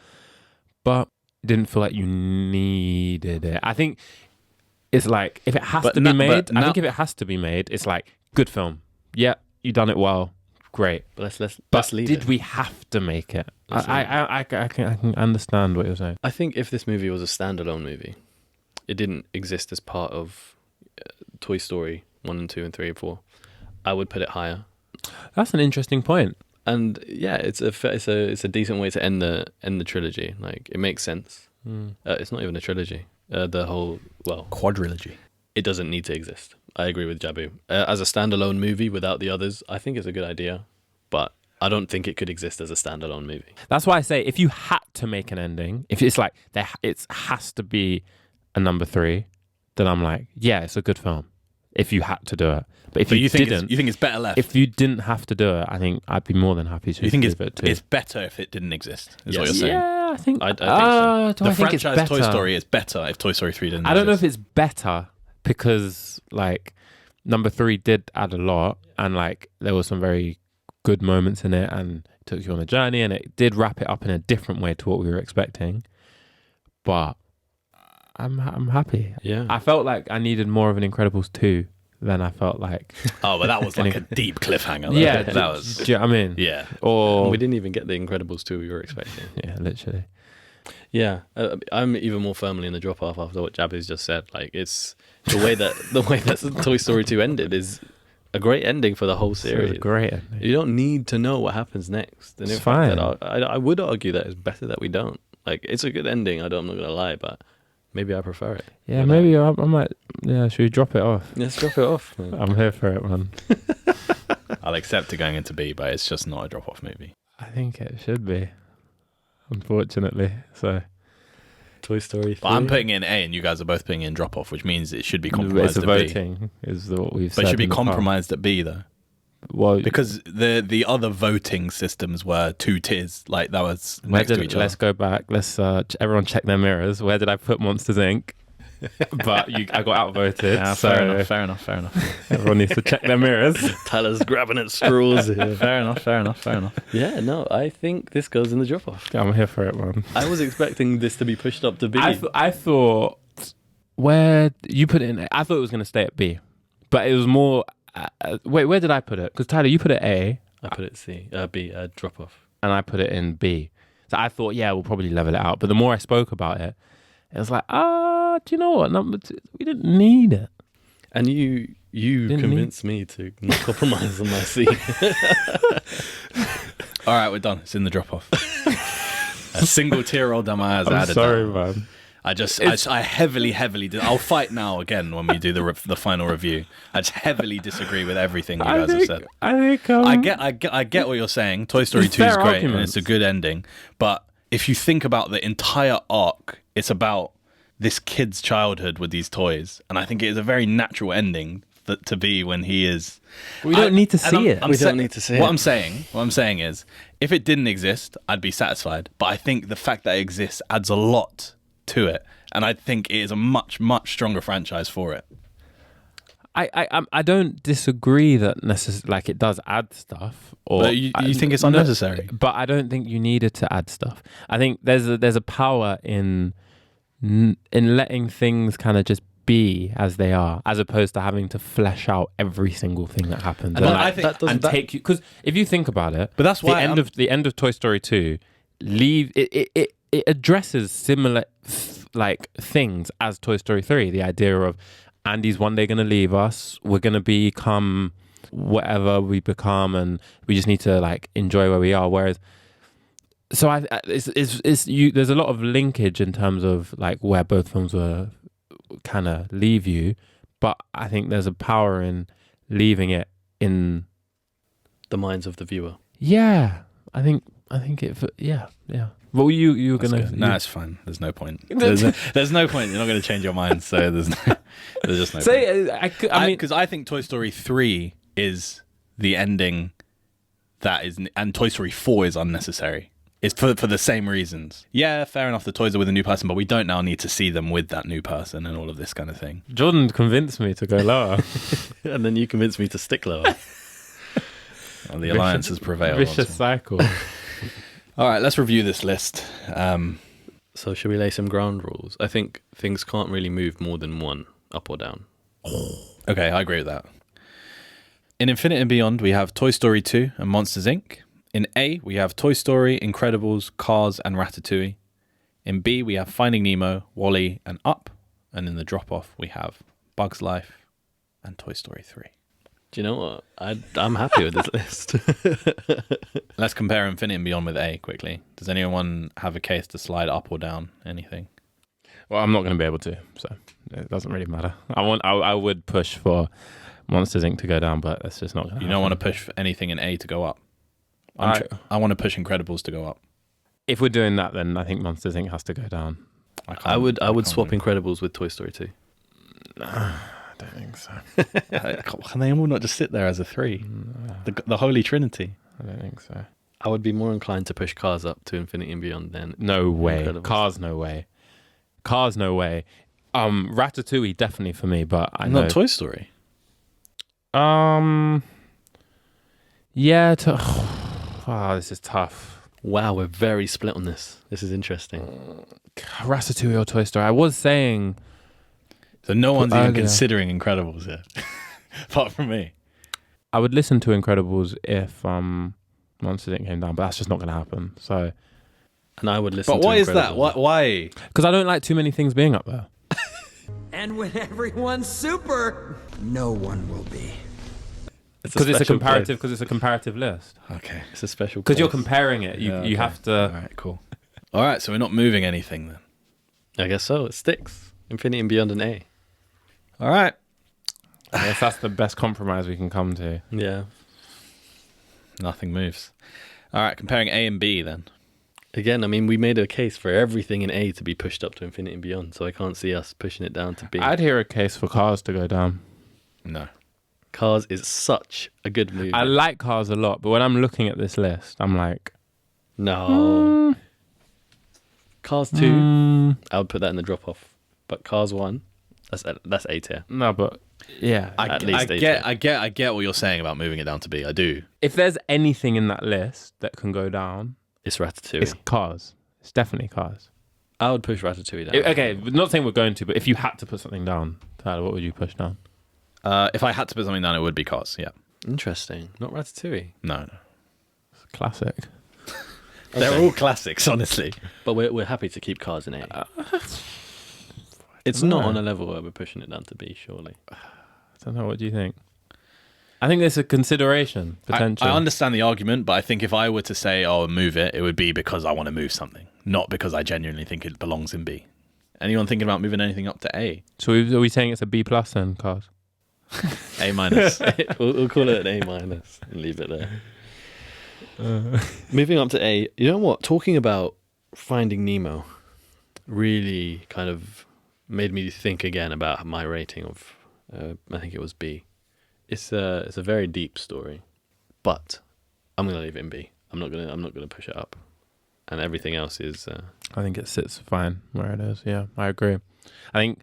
But it didn't feel like you needed it. I think it's like if it has to be made. I think if it has to be made, it's like good film. Yeah. You done it well, great. But let's leave did we have to make it? I can understand what you're saying. I think if this movie was a standalone movie, it didn't exist as part of Toy Story 1 and 2 and 3 and 4, I would put it higher. That's an interesting point. And yeah, it's a decent way to end the trilogy. Like it makes sense. It's not even a trilogy. The whole quadrilogy. it doesn't need to exist. I agree with Jabu. As a standalone movie without the others, I think it's a good idea, but I don't think it could exist as a standalone movie. That's why I say if you had to make an ending, if it's like it has to be a number 3, then I'm like, yeah, it's a good film. If you had to do it, but if you think didn't, you think it's better left. If you didn't have to do it, I think I'd be more than happy to. You think it it's better if it didn't exist? Is what you're saying? Yeah, I think. I think so. Do I think it's better? Toy Story is better if Toy Story 3 didn't. I don't know if exist. it's better because like number 3 did add a lot, and like there were some very good moments in it, and it took you on a journey, and it did wrap it up in a different way to what we were expecting. But I'm happy. Yeah, I felt like I needed more of an Incredibles 2 than I felt like. Oh, but that was like a deep cliffhanger. Though. Yeah, that was. Do you know what I mean? Yeah. Or we didn't even get the Incredibles 2 we were expecting. Yeah, literally. Yeah, I'm even more firmly in the drop off after what Jabu's just said. Like, it's the way that Toy Story 2 ended is a great ending for the whole series. It's a great ending. You don't need to know what happens next. And It's in fact, fine. I would argue that it's better that we don't. Like, it's a good ending. I'm not gonna lie, but maybe I prefer it. Yeah, maybe I might. Yeah, should we drop it off? Let's drop it off. Man. I'm here for it, man. I'll accept it going into B, but it's just not a drop-off movie. I think it should be, unfortunately. So, Toy Story 3. But I'm putting in A, and you guys are both putting in drop-off, which means it should be compromised it's a at B. voting is what we've said. But it should be in the past. compromised at B, though. Well, because the other voting systems were 2 tiers, like that was next to each other. Let's go back. Let's everyone check their mirrors. Where did I put Monsters Inc? But I got outvoted. Yeah, so fair enough. everyone needs to check their mirrors. Tyler's grabbing at straws here. Fair enough. Yeah, no, I think this goes in the drop off. I'm here for it, man. I was expecting this to be pushed up to B. I thought where you put it in. I thought it was going to stay at B, but it was more. Wait, where did I put it? Because Tyler, you put it A. I put it C. B. Drop off. And I put it in B. So I thought, yeah, we'll probably level it out. But the more I spoke about it, it was like, do you know what? Number 2, we didn't need it. And you convinced me to not compromise on my C. All right, we're done. It's in the drop off. A single tear rolled down my eyes. I'm sorry, down. man. I heavily I'll fight now again when we do the final review. I just heavily disagree with everything you guys have said. I think I get what you're saying. Toy Story 2 is great and it's a good ending, but if you think about the entire arc, it's about this kid's childhood with these toys, and I think it is a very natural ending to be when he is. We don't need to see it. We don't need to see it. What I'm saying is, if it didn't exist, I'd be satisfied. But I think the fact that it exists adds a lot to it, and I think it is a much stronger franchise for it. I don't disagree that like it does add stuff, or but you think it's unnecessary. But I don't think you needed to add stuff. I think there's a power in letting things kind of just be as they are, as opposed to having to flesh out every single thing that happens. Take you, because if you think about it, but that's why the end of Toy Story 2 it addresses similar like things as Toy Story 3. The idea of Andy's one day going to leave us. We're going to become whatever we become, and we just need to like enjoy where we are. Whereas, so there's a lot of linkage in terms of like where both films were kind of leave you, but I think there's a power in leaving it in the minds of the viewer. Yeah, I think it. Yeah. Well, you were gonna. No, it's fine. There's no point. There's no point. You're not going to change your mind. So there's just no point. I mean, because I think Toy Story 3 is the ending that is, and Toy Story 4 is unnecessary. It's for the same reasons. Yeah, fair enough. The toys are with a new person, but we don't now need to see them with that new person and all of this kind of thing. Jordan convinced me to go lower, and then you convinced me to stick lower. Well, the alliance has prevailed. Vicious cycle. All right, let's review this list. So should we lay some ground rules? I think things can't really move more than one, up or down. Okay, I agree with that. In Infinite and Beyond, we have Toy Story 2 and Monsters, Inc. In A, we have Toy Story, Incredibles, Cars, and Ratatouille. In B, we have Finding Nemo, WALL-E, and Up. And in the drop-off, we have Bug's Life and Toy Story 3. Do you know what? I'm happy with this list. Let's compare Infinite and Beyond with A quickly. Does anyone have a case to slide up or down anything? Well, I'm not going to be able to, so it doesn't really matter. I would push for Monsters Inc. to go down, but that's just not going to happen. You don't want to push for anything in A to go up. I want to push Incredibles to go up. If we're doing that, then I think Monsters Inc. has to go down. I would swap Incredibles with Toy Story 2. I don't think so. Can they all not just sit there as a 3? The Holy Trinity. I don't think so. I would be more inclined to push Cars up to Infinity and Beyond than No way. Incredibles. Cars, no way. Cars, no way. Ratatouille, definitely for me, but I know. Not Toy Story. Yeah. This is tough. Wow, we're very split on this. This is interesting. Ratatouille or Toy Story? I was saying. So no one's even considering Incredibles yet, apart from me. I would listen to Incredibles if Monsters Inc. came down, but that's just not going to happen. So. And I would listen. But why is that? Why? Because I don't like too many things being up there. And when everyone's super, no one will be. Because it's a comparative. Because it's a comparative list. Okay, it's a special. Because you're comparing it. You have to. All right, cool. All right, so we're not moving anything then. I guess so. It sticks. Infinity and Beyond an A. All right. I guess that's the best compromise we can come to. Yeah. Nothing moves. All right, comparing A and B then. Again, I mean, we made a case for everything in A to be pushed up to Infinity and Beyond, so I can't see us pushing it down to B. I'd hear a case for Cars to go down. No. Cars is such a good movie. I like Cars a lot, but when I'm looking at this list, I'm like... No. Cars 2, I would put that in the drop-off. But Cars 1, that's A tier. No, but... Yeah. I get what you're saying about moving it down to B. I do. If there's anything in that list that can go down... It's Ratatouille. It's Cars. It's definitely Cars. I would push Ratatouille down. Okay, not saying we're going to, but if you had to put something down, Tyler, what would you push down? If I had to put something down, it would be Cars, yeah. Interesting. Not Ratatouille. No. It's classic. They're all classics, honestly. But we're happy to keep Cars in A. It's not on a level where we're pushing it down to B, surely. I don't know. What do you think? I think there's a consideration, potential. I understand the argument, but I think if I were to say, move it, it would be because I want to move something, not because I genuinely think it belongs in B. Anyone thinking about moving anything up to A? So are we saying it's a B plus then, Cars? A minus. We'll call it an A minus and leave it there. Moving up to A, you know what? Talking about Finding Nemo really kind of made me think again about my rating of, I think it was B. It's a very deep story, but I'm gonna leave it in B. I'm not gonna push it up, and everything else is. I think it sits fine where it is. Yeah, I agree. I think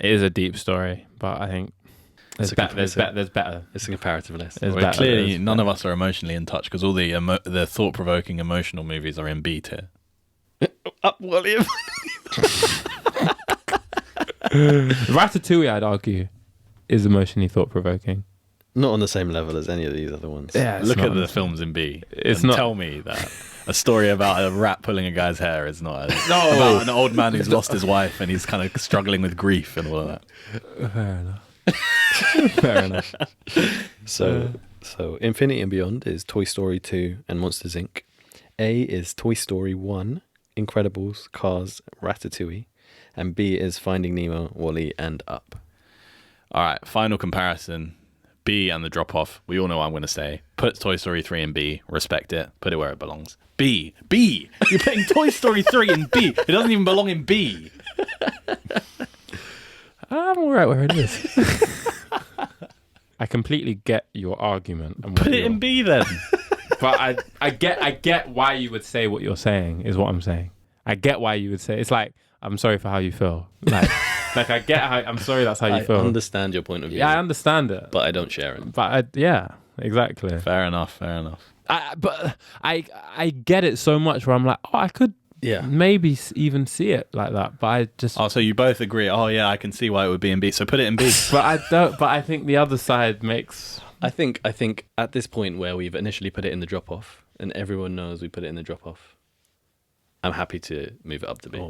it is a deep story, but I think there's better. It's a comparative list. Clearly, none of us are emotionally in touch because all the thought-provoking emotional movies are in B tier. Up, William. Ratatouille, I'd argue, is emotionally thought-provoking. Not on the same level as any of these other ones. Yeah, Look at the films in B. It's and not. Tell me that a story about a rat pulling a guy's hair is not about an old man who's lost his wife and he's kind of struggling with grief and all of that. Fair enough. Fair enough. So Infinity and Beyond is Toy Story 2 and Monsters Inc. A is Toy Story 1, Incredibles, Cars, Ratatouille, and B is Finding Nemo, WALL-E, and Up. All right, final comparison. B and the drop-off. We all know what I'm going to say. Put Toy Story 3 in B. Respect it. Put it where it belongs. B. You're putting Toy Story 3 in B. It doesn't even belong in B. I'm all right where it is. I completely get your argument. And Put it in B then. But I get why you would say what you're saying, is what I'm saying. I get why you would say. It's like, I'm sorry for how you feel. Like I get how, I'm sorry that's how you feel. I understand your point of view. Yeah, I understand it. But I don't share it. But yeah, exactly. Fair enough. But I get it so much where I'm like, I could maybe even see it like that. But I just... Oh, so you both agree. Oh, yeah, I can see why it would be in B. So put it in B. But I don't. But I think the other side makes... I think at this point where we've initially put it in the drop-off and everyone knows we put it in the drop-off, I'm happy to move it up to B.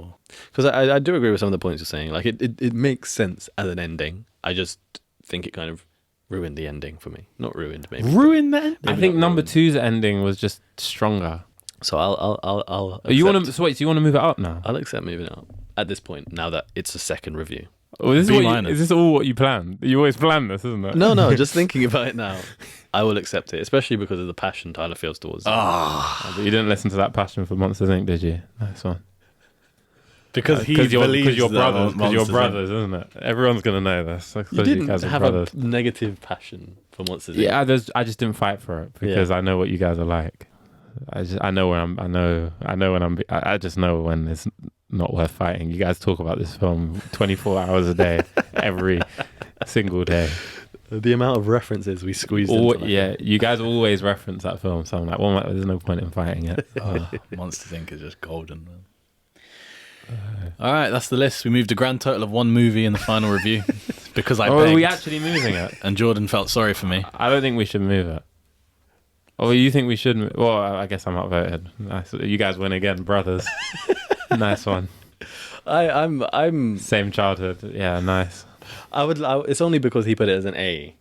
Because I do agree with some of the points you're saying. Like, it makes sense as an ending. I just think it kind of ruined the ending for me. Not ruined, maybe. Ruined the ending? I think number 2's ending was just stronger. So I'll You want accept- to? So wait, so you want to move it up now? I'll accept moving it up at this point. Now that it's a second review. Oh, this is, B what minus. is this all what you planned? You always plan this, isn't it? No, just thinking about it now. I will accept it, especially because of the passion Tyler feels towards it. But you didn't listen to that passion for Monsters Inc., did you? Nice one. Because he you're believes brothers. that Because you're Monsters, brothers, isn't it? Everyone's gonna know this. Because You didn't guys are have brothers. a negative passion for Monsters Inc. Yeah, I just didn't fight for it because I know what you guys are like. I know when I just know when it's not worth fighting. You guys talk about this film 24 hours a day, every single day. The amount of references we squeezed into that. Yeah, you guys always reference that film, so I'm like, well, there's no point in fighting it. Monsters Inc. is just golden. All right, that's the list. We moved a grand total of 1 movie in the final review because I begged. Are we actually moving it? And Jordan felt sorry for me. I don't think we should move it. Oh, you think we should? Well, I guess I'm outvoted. Nice. You guys win again, brothers. Nice one. I'm same childhood. Yeah, nice. It's only because he put it as an A,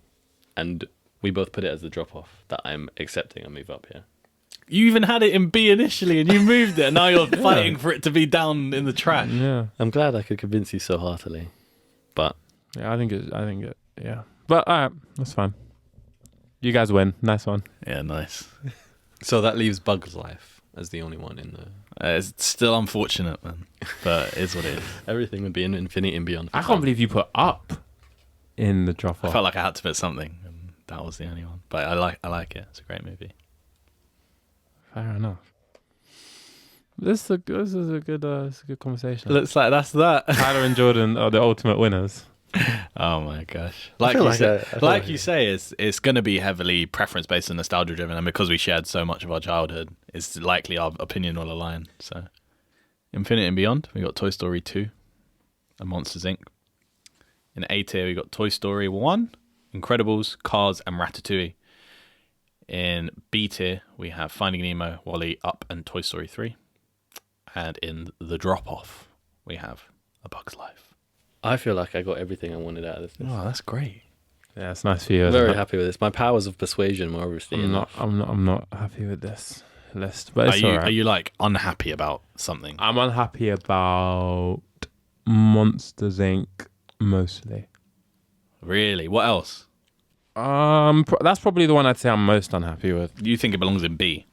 and we both put it as the drop off that I'm accepting a move up here. You even had it in B initially, and you moved it. And now you're fighting for it to be down in the trash. Yeah, I'm glad I could convince you so heartily, but yeah, I think it. Yeah, but all right, that's fine. You guys win. Nice one. Yeah, nice. So that leaves Bug's Life as the only one in the... It's still unfortunate, man. But it is what it is. Everything would be in Infinity and Beyond. I can't believe you put Up in the drop off. I felt like I had to put something, and that was the only one. But I like it. It's a great movie. Fair enough. This is a good conversation. Looks like that's that. Tyler and Jordan are the ultimate winners. Oh my gosh! I Like you say, it's going to be heavily preference based and nostalgia driven, and because we shared so much of our childhood, it's likely our opinion will align. So, Infinity and Beyond, we got Toy Story 2 and Monsters Inc. In A tier, we got Toy Story 1, Incredibles, Cars, and Ratatouille. In B tier, we have Finding Nemo, WALL-E, Up, and Toy Story 3. And in the drop off, we have A Bug's Life. I feel like I got everything I wanted out of this. Oh, that's great. Yeah, it's nice for you. I'm very happy with this. My powers of persuasion were obviously enough. I'm not happy with this list. But it's are you like unhappy about something? I'm unhappy about Monsters Inc. mostly. Really? What else? That's probably the one I'd say I'm most unhappy with. You think it belongs in B?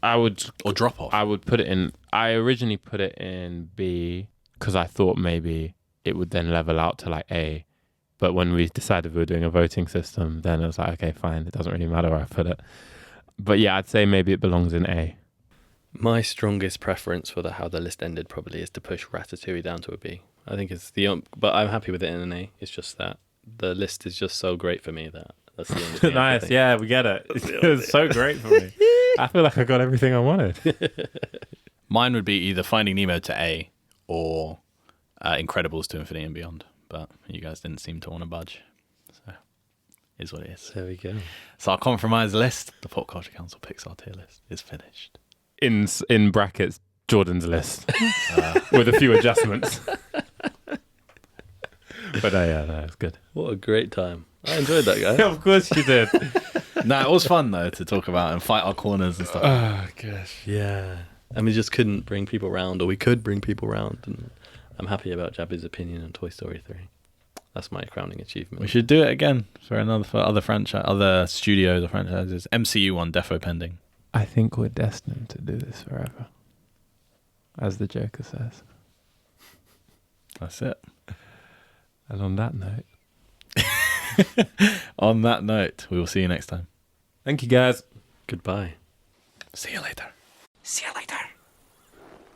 Or drop off? I would put it in. I originally put it in B because I thought maybe it would then level out to like A. But when we decided we were doing a voting system, then it was like, okay, fine. It doesn't really matter where I put it. But yeah, I'd say maybe it belongs in A. My strongest preference for how the list ended probably is to push Ratatouille down to a B. I think it's but I'm happy with it in an A. It's just that the list is just so great for me that's the only thing. Nice, yeah, we get it. It's so great for me. I feel like I got everything I wanted. Mine would be either Finding Nemo to A or Incredibles to Infinity and Beyond. But you guys didn't seem to want to budge. So, is what it is. There we go. So our compromise list, the Pop Culture Council Pixar tier list, is finished. In brackets, Jordan's list. With a few adjustments. But no, it's good. What a great time. I enjoyed that, guy. Of course you did. No, it was fun, though, to talk about and fight our corners and stuff. Oh, gosh. Yeah. And we just couldn't bring people round, or we could bring people round. And I'm happy about Jabby's opinion on Toy Story 3. That's my crowning achievement. We should do it again for other studios or franchises. MCU one, defo pending. I think we're destined to do this forever. As the Joker says. That's it. And on that note. On that note, we will see you next time. Thank you, guys. Goodbye. See you later. See you later.